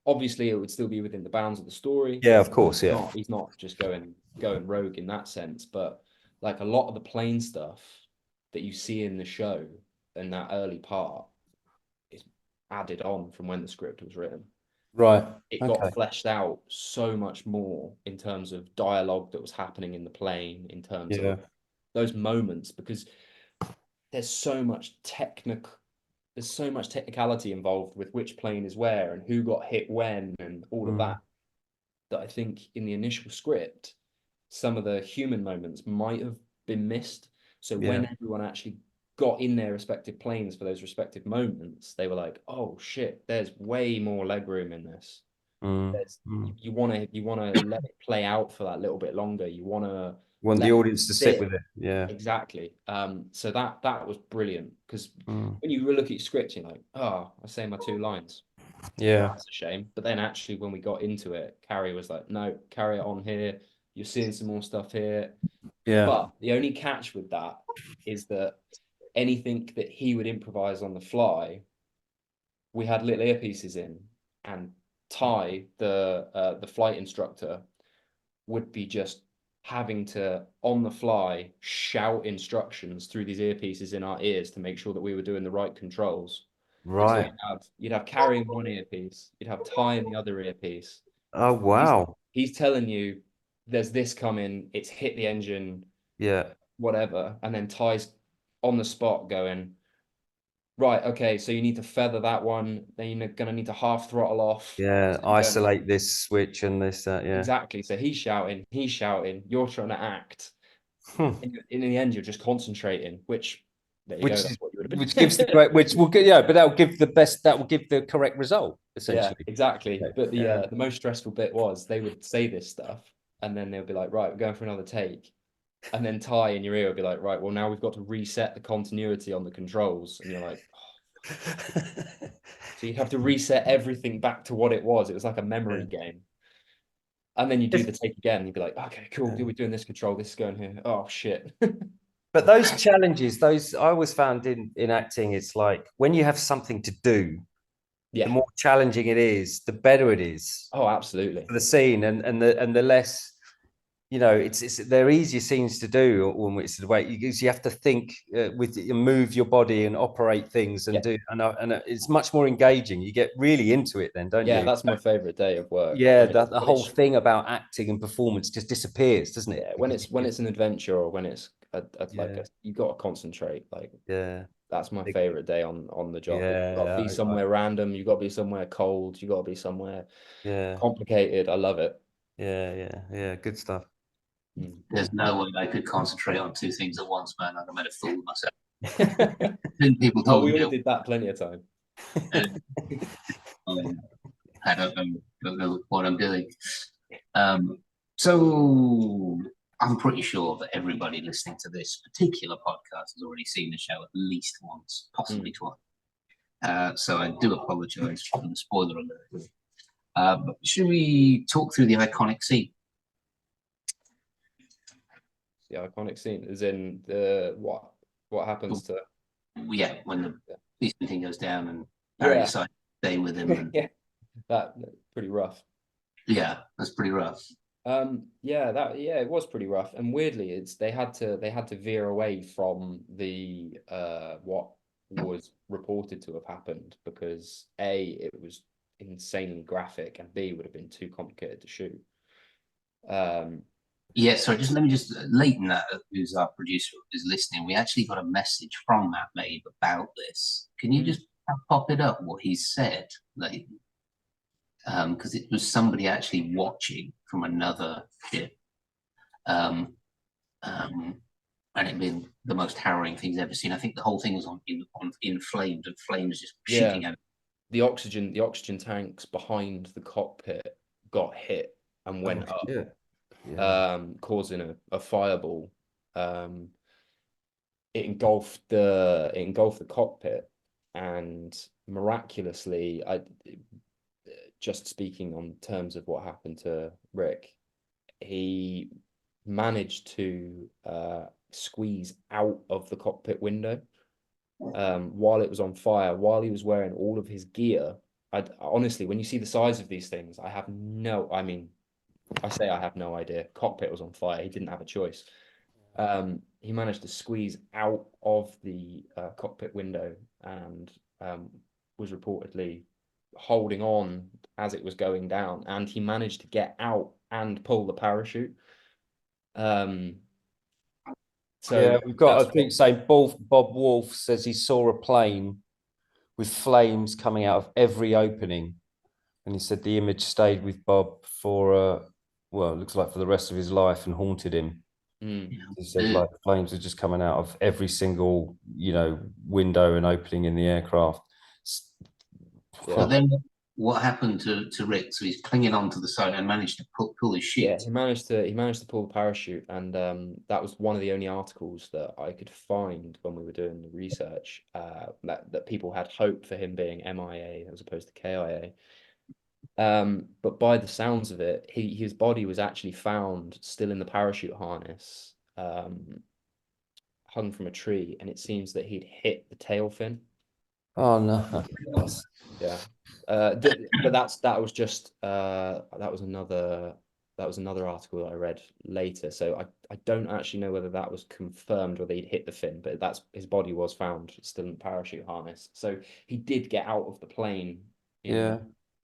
Speaker 3: Obviously it would still be within the bounds of the story.
Speaker 2: Yeah, of course. Yeah.
Speaker 3: He's not just going rogue in that sense, but like a lot of the plane stuff that you see in the show in that early part is added on from when the script was written.
Speaker 2: Right.
Speaker 3: It got fleshed out so much more in terms of dialogue that was happening in the plane, in terms of those moments, because there's so much technicality involved with which plane is where and who got hit when and all of that I think in the initial script, some of the human moments might have been missed. So when everyone actually got in their respective planes for those respective moments, they were like, oh shit, there's way more leg room in this. You want to let it play out for that little bit longer. You want to
Speaker 2: Want the audience to sit with it. Yeah,
Speaker 3: exactly. So that was brilliant, because when you look at your script, you're like, oh, I say my 2 lines.
Speaker 2: Yeah,
Speaker 3: that's a shame. But then actually, when we got into it, Carrie was like, no, carry it on here. You're seeing some more stuff here.
Speaker 2: yeah.
Speaker 3: But the only catch with that is that anything that he would improvise on the fly, we had little earpieces in, and Ty, the flight instructor, would be just having to, on the fly, shout instructions through these earpieces in our ears to make sure that we were doing the right controls.
Speaker 2: Right.
Speaker 3: So you'd have Carrie in one earpiece, you'd have Ty in the other earpiece.
Speaker 2: Oh, wow.
Speaker 3: He's telling you there's this coming, it's hit the engine,
Speaker 2: Yeah.
Speaker 3: whatever. And then Ty's on the spot going, right, okay, so you need to feather that one, then you're going to need to half throttle off.
Speaker 2: Yeah.
Speaker 3: So
Speaker 2: Isolate this switch and this, that. Yeah.
Speaker 3: exactly. So he's shouting, you're trying to act. In the end, you're just concentrating, which there you go, that's what you would have been.
Speaker 2: Which gives the correct, which will get, yeah, but that will give the best, that will give the correct result, essentially.
Speaker 3: Yeah, exactly.
Speaker 2: Okay.
Speaker 3: But the most stressful bit was they would say this stuff, and then they'll be like, right, we're going for another take. And then Ty in your ear would be like, right, well, now we've got to reset the continuity on the controls. And you're like, oh. So you'd have to reset everything back to what it was. It was like a memory game. And then you do the take again, and you'd be like, okay, cool, we're doing this control, this is going here. Oh, shit.
Speaker 2: But those challenges, those I always found in acting, it's like when you have something to do, the more challenging it is, the better it is.
Speaker 3: Oh, absolutely.
Speaker 2: For the scene, and the less, you know, they're easier scenes to do on which to wait. You have to think move your body and operate things and do, and it's much more engaging. You get really into it then, don't you?
Speaker 3: Yeah, that's my favorite day of work.
Speaker 2: Yeah, the whole thing about acting and performance just disappears, doesn't it?
Speaker 3: Yeah, when it's an adventure, or when it's you got to concentrate. Like,
Speaker 2: yeah,
Speaker 3: that's my favorite day on the job.
Speaker 2: Yeah,
Speaker 3: You got to be somewhere random. You got to be somewhere cold. You got to be somewhere complicated. I love it.
Speaker 2: Yeah. Good stuff.
Speaker 1: There's no way I could concentrate on 2 things at once, man. I'd have made a fool of myself. People told
Speaker 3: we
Speaker 1: me
Speaker 3: all did that plenty of time.
Speaker 1: I don't know what I'm doing. So I'm pretty sure that everybody listening to this particular podcast has already seen the show at least once, possibly twice. So I do apologize for the spoiler alert. But should we talk through the iconic scene?
Speaker 3: The iconic scene is in the what happens to
Speaker 1: when the policeman thing goes down and Barry decides to stay with him. And,
Speaker 3: that's pretty rough.
Speaker 1: Yeah, that's pretty rough.
Speaker 3: It was pretty rough, and weirdly, they had to veer away from the what was reported to have happened, because A, it was insanely graphic, and B, would have been too complicated to shoot.
Speaker 1: Yeah, sorry, let me Leighton, who's our producer, is listening. We actually got a message from Matt Mabe about this. Can you just pop it up, what he said, Leighton? Because it was somebody actually watching from another ship. And it'd been the most harrowing thing he's ever seen. I think the whole thing was in flames, and flames just shooting at it.
Speaker 3: The oxygen tanks behind the cockpit got hit and went up. Causing a fireball. It engulfed the cockpit, and miraculously, just speaking on terms of what happened to Rick, he managed to squeeze out of the cockpit window while it was on fire, while he was wearing all of his gear. Honestly, when you see the size of these things, I have no idea. Cockpit was on fire. He didn't have a choice. He managed to squeeze out of the cockpit window and was reportedly holding on as it was going down. And he managed to get out and pull the parachute.
Speaker 2: We've got a thing saying Bob Wolf says he saw a plane with flames coming out of every opening. And he said the image stayed with Bob for it looks like for the rest of his life and haunted him.
Speaker 3: Mm.
Speaker 2: He said like flames are just coming out of every single, window and opening in the aircraft.
Speaker 3: Yeah.
Speaker 1: But then what happened to Rick? So he's clinging onto the side and managed to pull his
Speaker 3: Yeah,
Speaker 1: chute.
Speaker 3: he managed to pull the parachute, and that was one of the only articles that I could find when we were doing the research, that people had hope for him being MIA as opposed to KIA. But by the sounds of it, his body was actually found still in the parachute harness, hung from a tree, and it seems that he'd hit the tail fin.
Speaker 2: Oh no.
Speaker 3: Yeah. But that was just that was another article that I read later. So I don't actually know whether that was confirmed, whether he'd hit the fin, but that's his body was found still in the parachute harness. So he did get out of the plane.
Speaker 2: Yeah.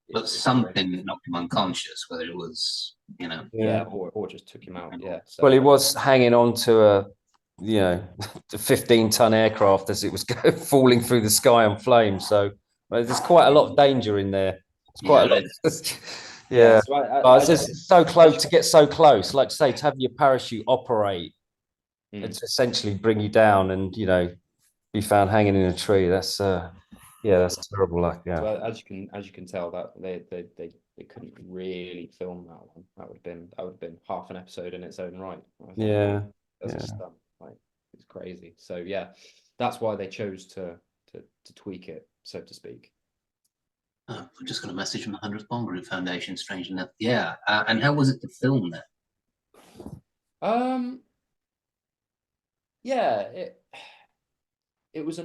Speaker 1: But something knocked him unconscious, whether it was,
Speaker 3: Yeah, or just took him out. Yeah. So
Speaker 2: Well, he was hanging on to a 15-ton aircraft as it was falling through the sky on flames. So there's quite a lot of danger in there. It's quite a lot. Yeah.
Speaker 3: So
Speaker 2: But it's so close to get so close, like say, to have your parachute operate and to essentially bring you down and be found hanging in a tree. That's that's terrible. Like
Speaker 3: So as you can tell, that they couldn't really film that one. That would have been half an episode in its own right. I think.
Speaker 2: Yeah.
Speaker 3: That's just like it's crazy. So yeah, that's why they chose to tweak it, so to speak.
Speaker 1: I'm just got a message from the 100th Bomb Group Foundation, strange enough. Yeah. And how was it to film that?
Speaker 3: Yeah, it was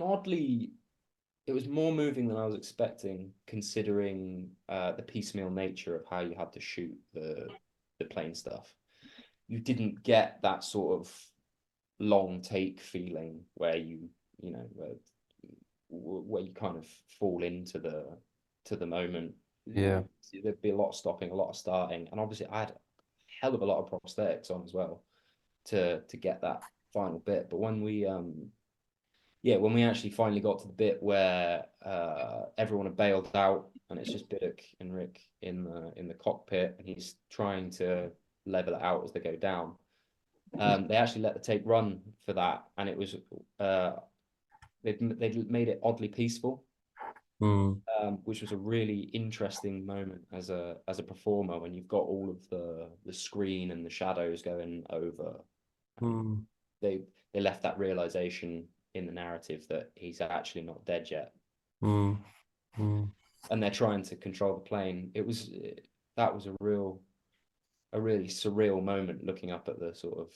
Speaker 3: it was more moving than I was expecting, considering the piecemeal nature of how you had to shoot the plane stuff. You didn't get that sort of long take feeling where where you kind of fall into the moment.
Speaker 2: Yeah.
Speaker 3: There'd be a lot of stopping, a lot of starting, and obviously I had a hell of a lot of prosthetics on as well to get that final bit. But when we actually finally got to the bit where everyone had bailed out and it's just Biddock and Rick in the cockpit, and he's trying to level it out as they go down. They actually let the tape run for that, and it was they'd made it oddly peaceful, which was a really interesting moment as a performer when you've got all of the screen and the shadows going over. They left that realization in the narrative that he's actually not dead yet, and they're trying to control the plane. That was a really surreal moment, looking up at the sort of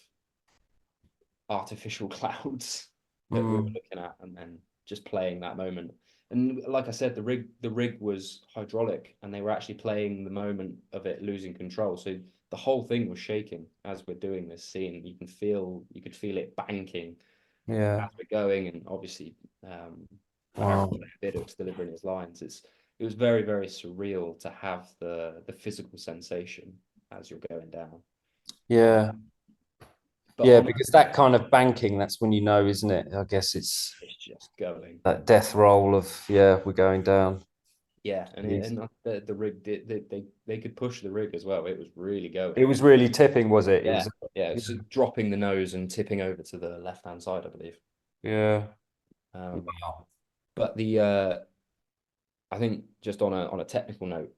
Speaker 3: artificial clouds that we were looking at, and then just playing that moment. And like I said, the rig was hydraulic, and they were actually playing the moment of it losing control. So the whole thing was shaking as we're doing this scene. You could feel it banking as we're going, and obviously Biddock's delivering his lines. It was very, very surreal to have the physical sensation as you're going down.
Speaker 2: Yeah. But because that kind of banking, that's when isn't it? I guess it's
Speaker 3: just going.
Speaker 2: That death roll of we're going down.
Speaker 3: Yeah, and the rig they could push the rig as well. It was really going.
Speaker 2: It was really tipping, was it?
Speaker 3: Yeah, it was dropping the nose and tipping over to the left-hand side, I believe.
Speaker 2: Yeah.
Speaker 3: Wow. But I think just on a technical note,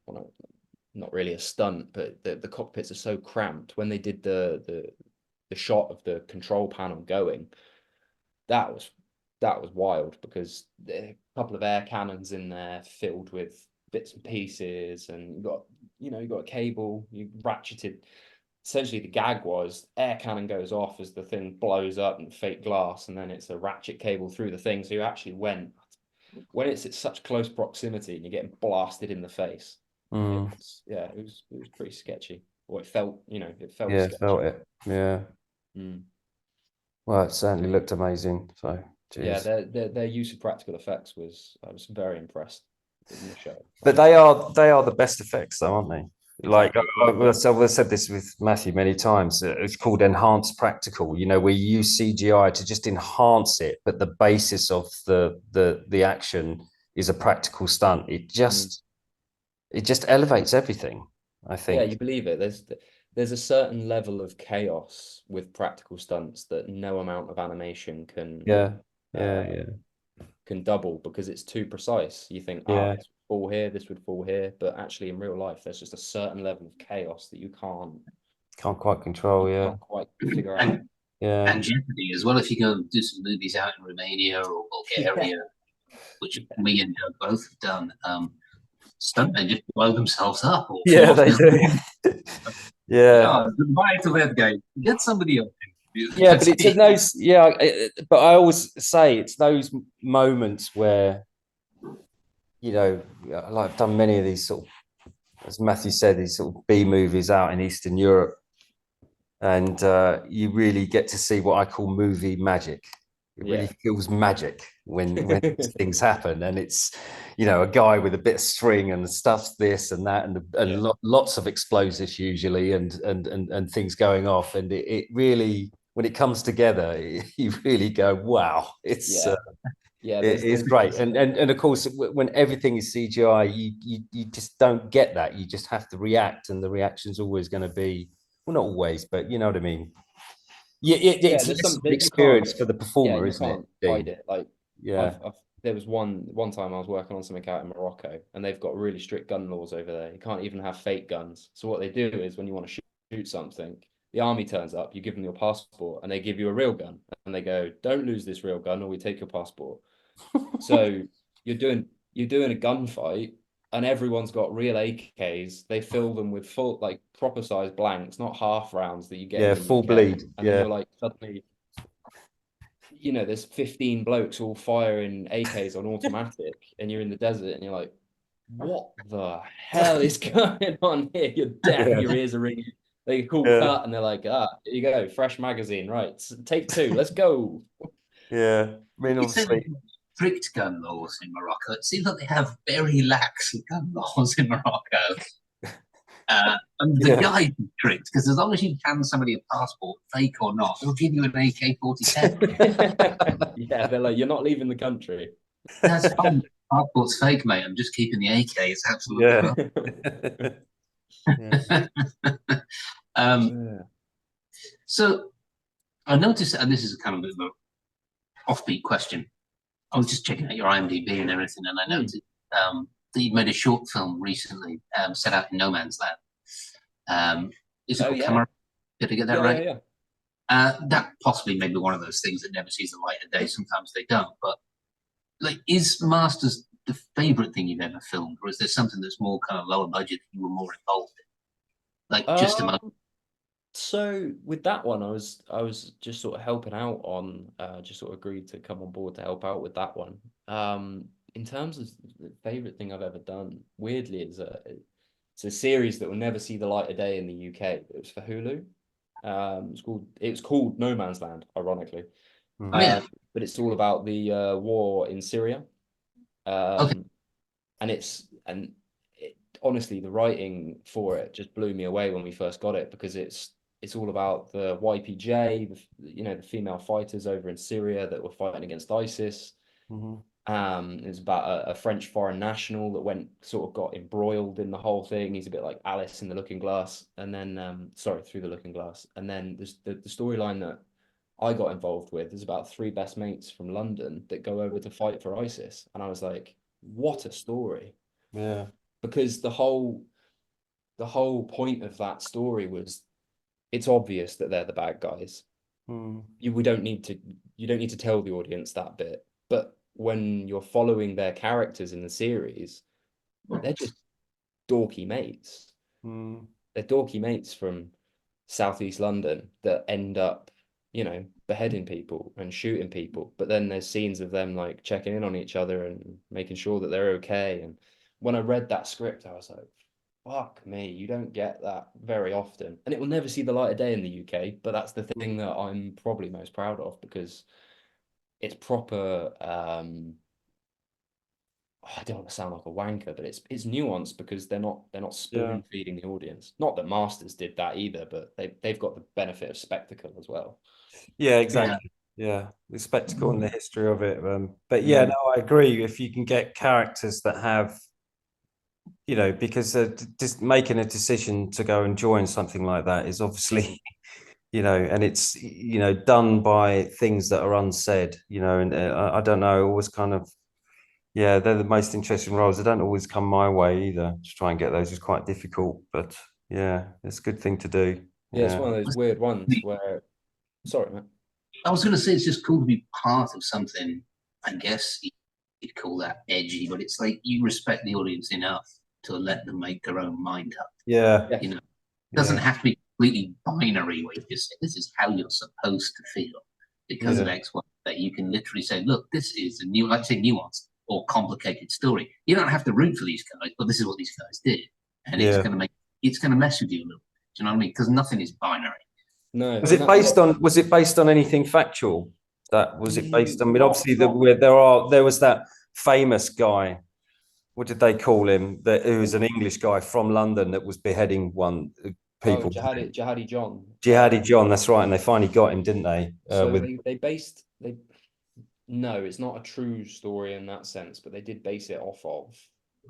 Speaker 3: not really a stunt, but the cockpits are so cramped. When they did the shot of the control panel going, that was wild, because a couple of air cannons in there filled with bits and pieces, and you got a cable, you ratcheted. Essentially, the gag was air cannon goes off as the thing blows up and fake glass, and then it's a ratchet cable through the thing. So you actually when it's at such close proximity and you're getting blasted in the face. It was pretty sketchy. Or it felt, it felt sketchy.
Speaker 2: Felt it. Yeah. Well, it certainly looked amazing. So
Speaker 3: yeah, their use of practical effects I was very impressed in the show.
Speaker 2: But they are the best effects, though, aren't they?
Speaker 3: Exactly.
Speaker 2: Like I've said this with Matthew many times. It's called enhanced practical. We use CGI to just enhance it, but the basis of the action is a practical stunt. It just elevates everything, I think.
Speaker 3: Yeah, you believe it. there's a certain level of chaos with practical stunts that no amount of animation
Speaker 2: Yeah,
Speaker 3: uh,
Speaker 2: yeah,
Speaker 3: can double, because it's too precise. You think,
Speaker 2: yeah.
Speaker 3: this would fall here, this would fall here, but actually in real life, there's just a certain level of chaos that
Speaker 2: Can't quite control.
Speaker 3: you
Speaker 2: Yeah,
Speaker 3: can't quite figure out.
Speaker 1: And
Speaker 2: yeah,
Speaker 1: and Jeopardy as well. If you go do some movies out in Romania or Bulgaria, which me and Doug both have done, stuntmen just blow themselves up or fall
Speaker 2: yeah.
Speaker 1: off
Speaker 2: They
Speaker 1: the.
Speaker 2: do. Yeah.
Speaker 1: Oh, goodbye to that game. Get somebody else.
Speaker 2: Yeah, but it's in those. Yeah, but I always say it's those moments where, you know, like I've done many of these sort of, as Matthew said, these sort of B movies out in Eastern Europe, and you really get to see what I call movie magic. It really feels magic when these things happen, and it's, you know, a guy with a bit of string and stuff this and that, and lots of explosives usually, and things going off, and it really, when it comes together, you really go, wow, it's it's great, and of course when everything is CGI, you just don't get that. You just have to react, and the reaction's always going to be, well, not always, but you know what I mean. Yeah, it's
Speaker 3: There's
Speaker 2: less
Speaker 3: some
Speaker 2: of an
Speaker 3: that you
Speaker 2: experience
Speaker 3: can't.
Speaker 2: for the
Speaker 3: Yeah,
Speaker 2: performer,
Speaker 3: you
Speaker 2: isn't it,
Speaker 3: can't hide
Speaker 2: Dean?
Speaker 3: it. Like
Speaker 2: Yeah.
Speaker 3: I've there was one time I was working on something out in Morocco, and they've got really strict gun laws over there. You can't even have fake guns. So what they do is, when you want to shoot something, the army turns up, you give them your passport, and they give you a real gun, and they go, "Don't lose this real gun, or we take your passport." So you're doing a gunfight, and everyone's got real AKs. They fill them with full, like, proper size blanks, not half rounds that you get
Speaker 2: Yeah,
Speaker 3: in the
Speaker 2: full
Speaker 3: UK.
Speaker 2: bleed.
Speaker 3: And then
Speaker 2: Yeah.
Speaker 3: you're like, suddenly, there's 15 blokes all firing AKs on automatic, and you're in the desert, and you're like, what the hell is going on here? You're deaf,
Speaker 2: Yeah.
Speaker 3: your ears are ringing. They call
Speaker 2: Yeah.
Speaker 3: cut, and they're like, here you go, fresh magazine, right? Take two, let's go.
Speaker 2: Yeah. I mean,
Speaker 1: It's
Speaker 2: obviously.
Speaker 1: strict gun laws in Morocco. It seems like they have very lax gun laws in Morocco. And the guide is strict, because as long as you hand somebody a passport, fake or not, they'll give you an AK-47.
Speaker 3: Yeah, they're like, you're not leaving the country.
Speaker 1: That's fine. Passport's fake, mate. I'm just keeping the AK. It's absolutely
Speaker 2: Yeah.
Speaker 1: So I noticed, and this is a kind of a bit of an offbeat question. I was just checking out your IMDb and everything, and I noticed that you made a short film recently set out in no man's land. Is it called Camera? Did I get that right?
Speaker 3: Yeah.
Speaker 1: That possibly may be one of those things that never sees the light of day. Sometimes they don't. But like, is Masters the favorite thing you've ever filmed, or is there something that's more kind of lower budget that you were more involved in? Like just a
Speaker 3: So with that one, I was just sort of helping out on, just sort of agreed to come on board to help out with that one. In terms of the favorite thing I've ever done, weirdly, it's a series that will never see the light of day in the UK. It was for Hulu. It was called No Man's Land, ironically. But it's all about the war in Syria. Honestly, the writing for it just blew me away when we first got it, because it's all about the YPJ, the female fighters over in Syria that were fighting against ISIS. It was about a French foreign national that got embroiled in the whole thing. He's a bit like Alice in the Looking Glass, and then through the Looking Glass. And then the storyline that I got involved with is about three best mates from London that go over to fight for ISIS, and I was like, what a story!
Speaker 2: Yeah.
Speaker 3: Because the whole point of that story was, it's obvious that they're the bad guys. You don't need to tell the audience that bit, but when you're following their characters in the series, they're just dorky mates. They're dorky mates from Southeast London that end up, beheading people and shooting people. But then there's scenes of them like checking in on each other and making sure that they're okay. And when I read that script, I was like, fuck me, you don't get that very often. And it will never see the light of day in the UK, but that's the thing that I'm probably most proud of, because it's proper. I don't want to sound like a wanker, but it's nuanced, because they're not spoon feeding the audience. Not that Masters did that either, but they've got the benefit of spectacle as well.
Speaker 2: Yeah, exactly. Yeah, the spectacle and the history of it. But yeah, no, I agree. If you can get characters that have you know, because just making a decision to go and join something like that is obviously, you know, and it's, you know, done by things that are unsaid, you know, and I don't know, always kind of, yeah, they're the most interesting roles. They don't always come my way either. To try and get those is quite difficult, but yeah, it's a good thing to do.
Speaker 3: Yeah, it's
Speaker 2: Yeah,
Speaker 3: one of those weird ones where, sorry, man.
Speaker 1: I was going to say it's just cool to be part of something. I guess you'd call that edgy, but it's like you respect the audience enough to let them make their own mind up.
Speaker 2: yeah,
Speaker 3: Yeah.
Speaker 1: You know, it doesn't
Speaker 2: yeah,
Speaker 1: have to be completely binary where you just say this is how you're supposed to feel because of
Speaker 2: yeah,
Speaker 1: X, Y, that you can literally say, look, this is a new, like say, nuanced or complicated story. You don't have to root for these guys, but this is what these guys did, and
Speaker 2: yeah.
Speaker 1: it's going to mess with you a little. Do you know what I mean? Because nothing is binary.
Speaker 3: No,
Speaker 2: Was
Speaker 3: and
Speaker 2: it
Speaker 3: that's
Speaker 2: based
Speaker 3: what.
Speaker 2: on? Was it based on anything factual? That was it based on? I mean,
Speaker 3: Not,
Speaker 2: obviously,
Speaker 3: not.
Speaker 2: there was that famous guy. What did they call him? That who was an English guy from London that was beheading
Speaker 3: Oh,
Speaker 2: people.
Speaker 3: Jihadi John.
Speaker 2: Jihadi John, that's right, and they finally got him, didn't they?
Speaker 3: So
Speaker 2: With
Speaker 3: they based they. No, it's not a true story in that sense, but they did base it off of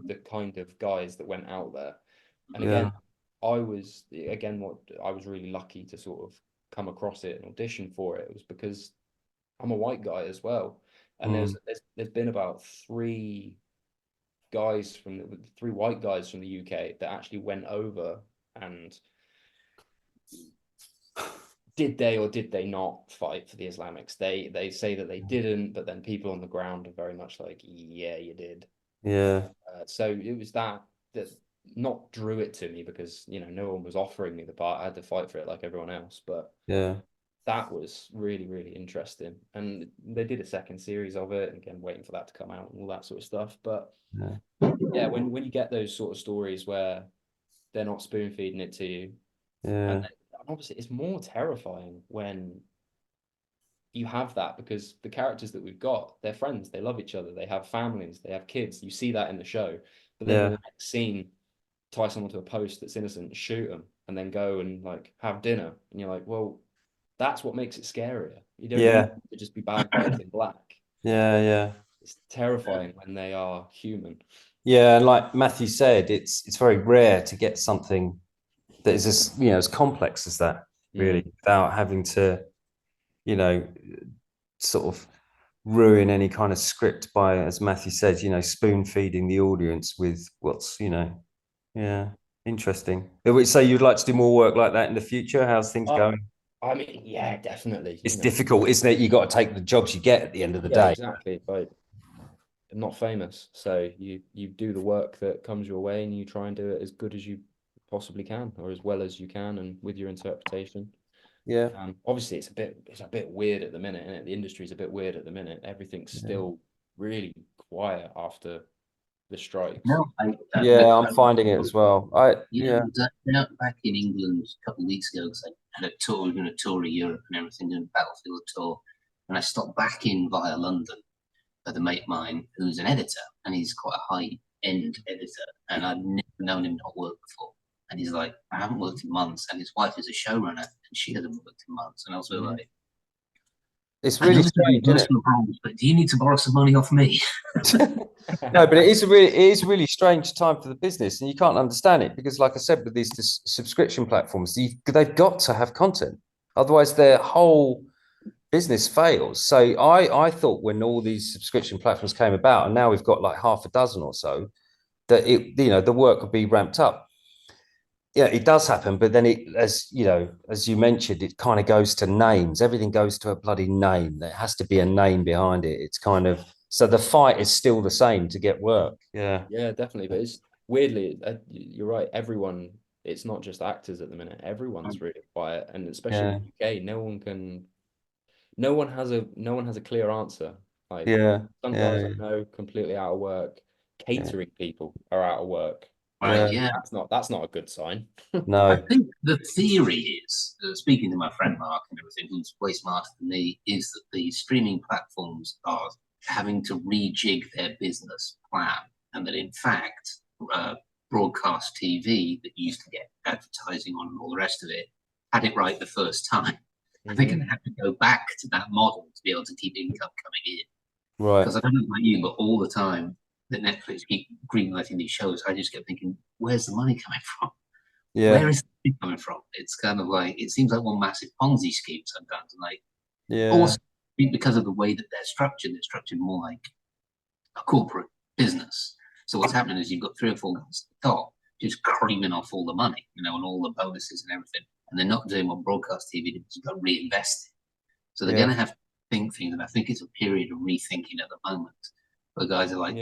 Speaker 3: the kind of guys that went out there. And
Speaker 2: yeah,
Speaker 3: again, what I was really lucky to sort of come across it and audition for it. It was because I'm a white guy as well, and
Speaker 2: mm,
Speaker 3: there's been about three white guys from the UK that actually went over and did they or did they not fight for the Islamics? They say that they didn't, but then people on the ground are very much like, yeah, you did.
Speaker 2: yeah,
Speaker 3: So it was that not drew it to me because no one was offering me the part. I had to fight for it like everyone else. But
Speaker 2: yeah,
Speaker 3: that was really really interesting, and they did a second series of it. And again, waiting for that to come out and all that sort of stuff. But
Speaker 2: yeah,
Speaker 3: yeah, when you get those sort of stories where they're not spoon feeding it to you, and
Speaker 2: yeah,
Speaker 3: then, obviously it's more terrifying when you have that because the characters that we've got, they're friends, they love each other, they have families, they have kids. You see that in the show, but then in
Speaker 2: yeah,
Speaker 3: the next scene, tie someone to a post that's innocent, shoot them, and then go and like have dinner, and you're like, well, that's what makes it scarier. You don't need
Speaker 2: yeah,
Speaker 3: to just be bad guys in black.
Speaker 2: yeah, yeah.
Speaker 3: It's terrifying when they are human.
Speaker 2: Yeah, and like Matthew said, it's very rare to get something that is as, you know, as complex as that, really,
Speaker 3: Mm.
Speaker 2: without having to, you know, sort of ruin any kind of script by, as Matthew said, you know, spoon feeding the audience with what's, you know, yeah, interesting. So you'd like to do more work like that in the future? How's things
Speaker 3: Uh,
Speaker 2: going?
Speaker 3: I mean, yeah, definitely.
Speaker 2: It's difficult, isn't it? You got to take the jobs you get at the end of the
Speaker 3: Yeah,
Speaker 2: day.
Speaker 3: exactly. Like, I'm not famous, so you do the work that comes your way, and you try and do it as good as you possibly can, or as well as you can, and with your interpretation.
Speaker 2: Yeah,
Speaker 3: Obviously, it's a bit weird at the minute, and the industry's a bit weird at the minute. Everything's
Speaker 2: yeah,
Speaker 3: still really quiet after the strikes.
Speaker 1: No,
Speaker 2: yeah. I'm finding it as well.
Speaker 1: I was out back in England a couple of weeks ago because I had a tour, we were doing a tour of Europe and everything, doing a battlefield tour. And I stopped back in via London with a mate of mine who's an editor, and he's quite a high end editor. And I'd never known him not work before. And he's like, I haven't worked in months. And his wife is a showrunner, and she hasn't worked in months. And I was
Speaker 3: Mhm.
Speaker 1: like,
Speaker 2: It's
Speaker 1: I
Speaker 2: really
Speaker 1: know this is
Speaker 2: strange, isn't it?
Speaker 1: personal problems, but do you need to borrow some money off me?
Speaker 2: No, but it is a really strange time for the business, and you can't understand it because, like I said, with these subscription platforms, they've got to have content, otherwise their whole business fails. So I thought when all these subscription platforms came about, and now we've got like half a dozen or so, that the work would be ramped up. Yeah, it does happen, but then as you mentioned, it kind of goes to names. Everything goes to a bloody name. There has to be a name behind it. It's kind of so the fight is still the same to get work. Yeah,
Speaker 3: Yeah, definitely. But it's weirdly, you're right. It's not just actors at the minute. Everyone's really quiet, and especially in
Speaker 2: yeah,
Speaker 3: the UK, no one has a clear answer. Like
Speaker 2: yeah,
Speaker 3: some guys
Speaker 2: yeah,
Speaker 3: I know completely out of work.
Speaker 2: yeah,
Speaker 3: Catering people are out of work.
Speaker 1: Right,
Speaker 2: yeah.
Speaker 1: yeah.
Speaker 3: That's not a good sign.
Speaker 1: I
Speaker 2: No,
Speaker 1: think the theory is, speaking to my friend Mark and everything, who's way smarter than me, is that the streaming platforms are having to rejig their business plan, and that in fact, broadcast TV that used to get advertising on and all the rest of it had it right the first time. And they're going to have to go back to that model to be able to keep income coming in.
Speaker 2: right.
Speaker 1: Because I don't know about you, but all the time that Netflix keep greenlighting these shows, I just kept thinking, where's the money coming from?
Speaker 2: Yeah.
Speaker 1: Where is the money coming from? It's kind of like, it seems like one massive Ponzi scheme sometimes. And like,
Speaker 2: Yeah.
Speaker 1: also, because of the way that they're structured more like a corporate business. So what's happening is you've got 3 or 4 guys at the top just creaming off all the money, and all the bonuses and everything. And they're not doing what broadcast TV do, but reinvesting. So they're going to have to think things, and I think it's a period of rethinking at the moment. Where guys are like,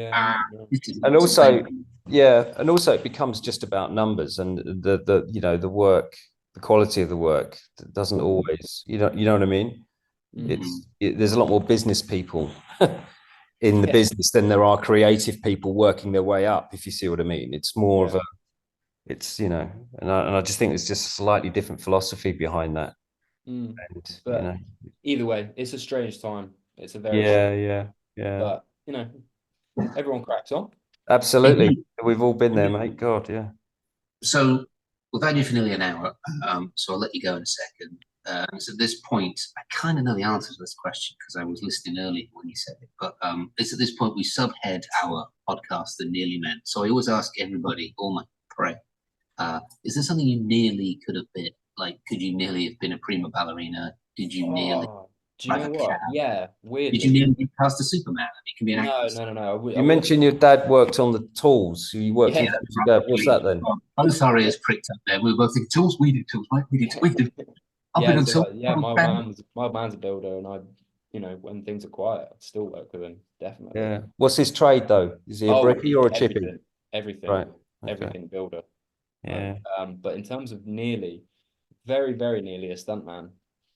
Speaker 1: this is
Speaker 2: and also, and also it becomes just about numbers, and the work, the quality of the work doesn't always, you know what I mean? There's a lot more business people in the business than there are creative people working their way up, if you see what I mean. It's more of a, it's, and I just think there's just a slightly different philosophy behind that. And,
Speaker 3: but either way, it's a strange time. It's a very
Speaker 2: but
Speaker 3: everyone cracks on.
Speaker 2: Absolutely. We've all been there, mate. God, yeah.
Speaker 1: So we've had you for nearly an hour, so I'll let you go in a second. So at this point, I kind of know the answer to this question because I was listening earlier when you said it, but it's at this point we subhead our podcast, The Nearly Men. So I always ask everybody, all my prey, is there something you nearly could have been? Like, could you nearly have been a prima ballerina? Did you nearly?
Speaker 3: Do you know what? Yeah, weirdly.
Speaker 1: Did you nearly get cast a Superman? It can be an actress.
Speaker 3: No.
Speaker 2: You mentioned your dad worked on the tools. You worked on your dad. What's that then?
Speaker 1: I'm sorry, it's pricked up there. We were both thinking tools. We did tools, mate. We did.
Speaker 3: My man's a builder, and when things are quiet, I still work with him. Definitely.
Speaker 2: Yeah. What's his trade though? Is he a bricky or a chippy?
Speaker 3: Everything.
Speaker 2: Right. Okay.
Speaker 3: Everything builder.
Speaker 2: Yeah.
Speaker 3: But in terms of nearly, very, very nearly a stuntman.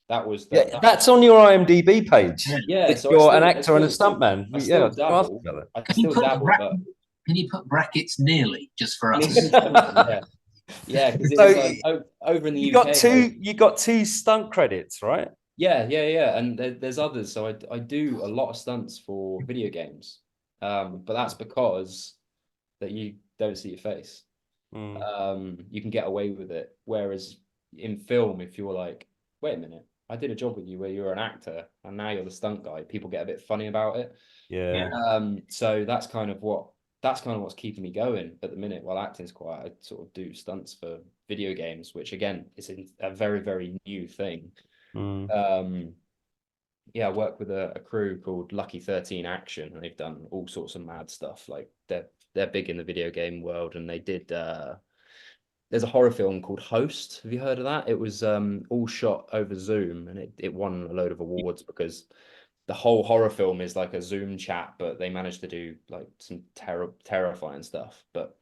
Speaker 3: That was
Speaker 2: that's on your IMDb page.
Speaker 3: Yeah, so
Speaker 2: you're an actor and a stuntman.
Speaker 3: I still dabble.
Speaker 1: Can you put brackets nearly just for us?
Speaker 3: Yeah, because it's like over in the UK.
Speaker 2: You got 2 stunt credits, right?
Speaker 3: Yeah, and there's others. So I do a lot of stunts for video games, but that's because that you don't see your face. You can get away with it. Whereas in film, if you're like, wait a minute, I did a job with you where you're an actor and now you're the stunt guy, people get a bit funny about it.
Speaker 2: Yeah.
Speaker 3: So that's kind of what's keeping me going at the minute. While acting's quiet, I sort of do stunts for video games, which again is a very, very new thing. I work with a crew called Lucky 13 Action, and they've done all sorts of mad stuff. Like they're big in the video game world, and they did there's a horror film called Host. Have you heard of that? It was all shot over Zoom, and it won a load of awards because the whole horror film is like a Zoom chat, but they managed to do like some terrifying stuff. But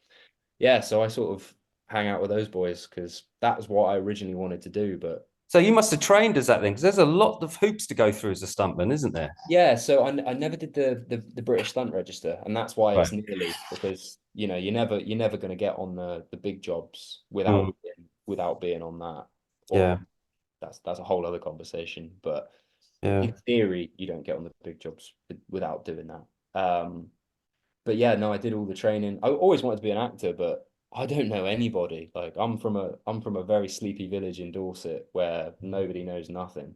Speaker 3: yeah, so I sort of hang out with those boys because that's what I originally wanted to do. But
Speaker 2: so you must have trained as that then, because there's a lot of hoops to go through as a stuntman, isn't there?
Speaker 3: Yeah, so I never did the British Stunt Register, and that's why it's nearly, because you're never going to get on the big jobs without being on that. Or that's a whole other conversation. But in theory, you don't get on the big jobs without doing that. But yeah, no, I did all the training. I always wanted to be an actor, but I don't know anybody. Like I'm from a very sleepy village in Dorset where nobody knows nothing.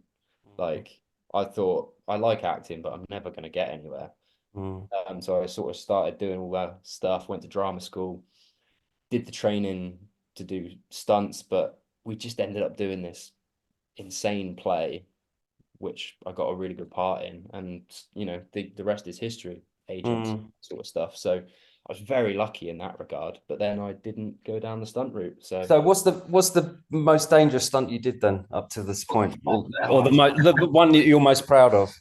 Speaker 3: Like I thought I like acting, but I'm never going to get anywhere. So I sort of started doing all that stuff, went to drama school, did the training to do stunts, but we just ended up doing this insane play, which I got a really good part in. And, the rest is history, agents, sort of stuff. So I was very lucky in that regard, but then I didn't go down the stunt route. So
Speaker 2: what's the most dangerous stunt you did then up to this point, or the one that you're most proud of?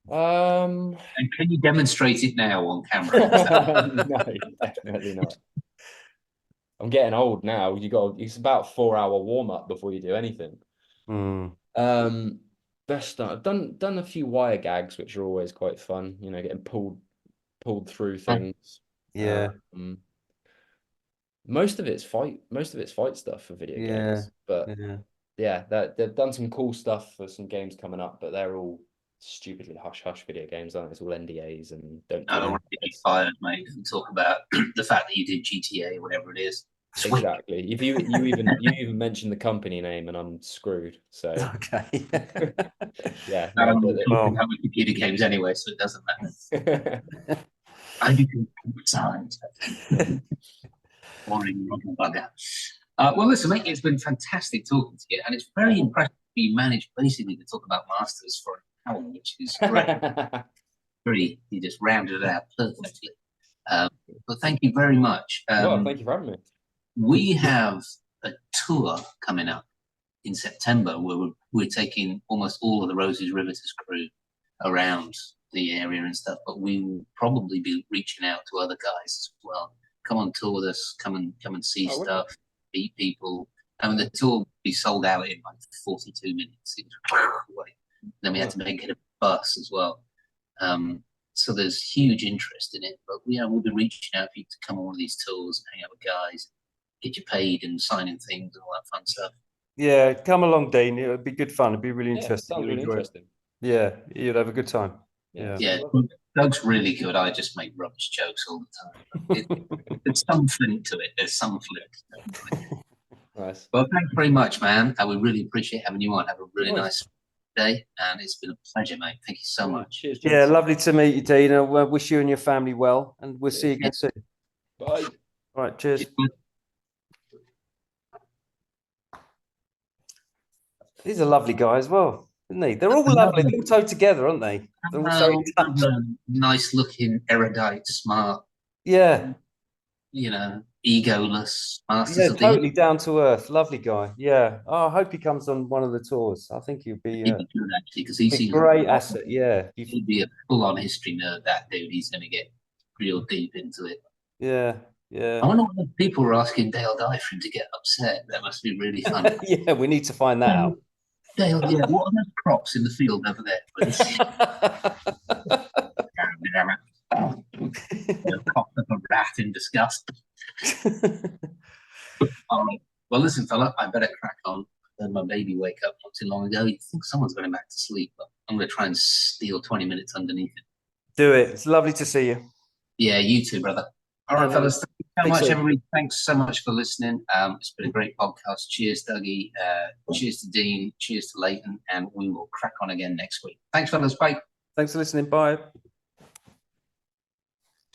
Speaker 1: And can you demonstrate it now on camera?
Speaker 3: No, definitely not. I'm getting old now. It's about a 4-hour warm up before you do anything. Best stunt. I've done a few wire gags, which are always quite fun. Getting pulled through things. Most of it's fight stuff for video games. But they've done some cool stuff for some games coming up, but they're all stupidly hush video games, aren't they? It's all NDAs and don't.
Speaker 1: I don't want to get fired, mate, and talk about the fact that you did GTA, whatever it is.
Speaker 3: Exactly. If you even mention the company name, and I'm screwed. So
Speaker 2: okay.
Speaker 1: Yeah. I don't want to talk about computer games anyway, so it doesn't matter. I became outside. Boring bugger. Well, listen, mate, it's been fantastic talking to you, and it's very impressive you managed basically to talk about Masters for an hour, which is great. You just rounded it out perfectly. But thank you very much.
Speaker 3: Well, thank you for having me.
Speaker 1: We have a tour coming up in September where we're taking almost all of the Roses Riveters crew around the area and stuff, but we will probably be reaching out to other guys as well. Come on tour with us, come and see stuff, meet people. I mean, the tour will be sold out in like 42 minutes. Then we had to make it a bus as well. So there's huge interest in it, but we'll be reaching out for you to come on one of these tours, hang out with guys, get you paid and signing things and all that fun stuff.
Speaker 2: Yeah, come along, Dean. It would be good fun. It'd be really interesting.
Speaker 3: Sounds really interesting.
Speaker 2: Yeah, you'd have a good time.
Speaker 1: Yeah, Doug's really good. I just make rubbish jokes all the time. There's some flint to it. There's some flint.
Speaker 3: Nice.
Speaker 1: Well, thanks very much, man. I would really appreciate having you on. Have a really nice day, and it's been a pleasure, mate. Thank you so much.
Speaker 3: Cheers,
Speaker 2: yeah, lovely to meet you, Dean. I wish you and your family well, and we'll see you again soon.
Speaker 3: Bye.
Speaker 2: All right, cheers. He's a lovely guy as well, isn't he? They're all lovely. They're all tied together, aren't they? They're all so in touch.
Speaker 1: Nice-looking, erudite, smart.
Speaker 2: Yeah.
Speaker 1: You know, egoless.
Speaker 2: Yeah, totally down to earth. Lovely guy. Yeah. Oh, I hope he comes on one of the tours. I think he'd be
Speaker 1: good, actually, because he's
Speaker 2: a great asset. Yeah.
Speaker 1: He'd be a full-on history nerd, that dude. He's going to get real deep into it.
Speaker 2: Yeah. Yeah.
Speaker 1: I wonder what people were asking Dale Dye for him to get upset. That must be really funny.
Speaker 2: Yeah, we need to find that out.
Speaker 1: Dale, yeah, what are those crops in the field over there, please? Cough up a rat in disgust. All right. Well, listen, fella, I better crack on. I heard my baby wake up not too long ago. You think someone's going back to sleep, but I'm going to try and steal 20 minutes underneath it.
Speaker 2: Do it. It's lovely to see you.
Speaker 1: Yeah, you too, brother. All right, fellas. Thank you so much, everybody. Thanks so much for listening. It's been a great podcast. Cheers, Dougie. Cheers to Dean. Cheers to Leighton. And we will crack on again next week. Thanks, fellas. Bye.
Speaker 2: Thanks for listening. Bye.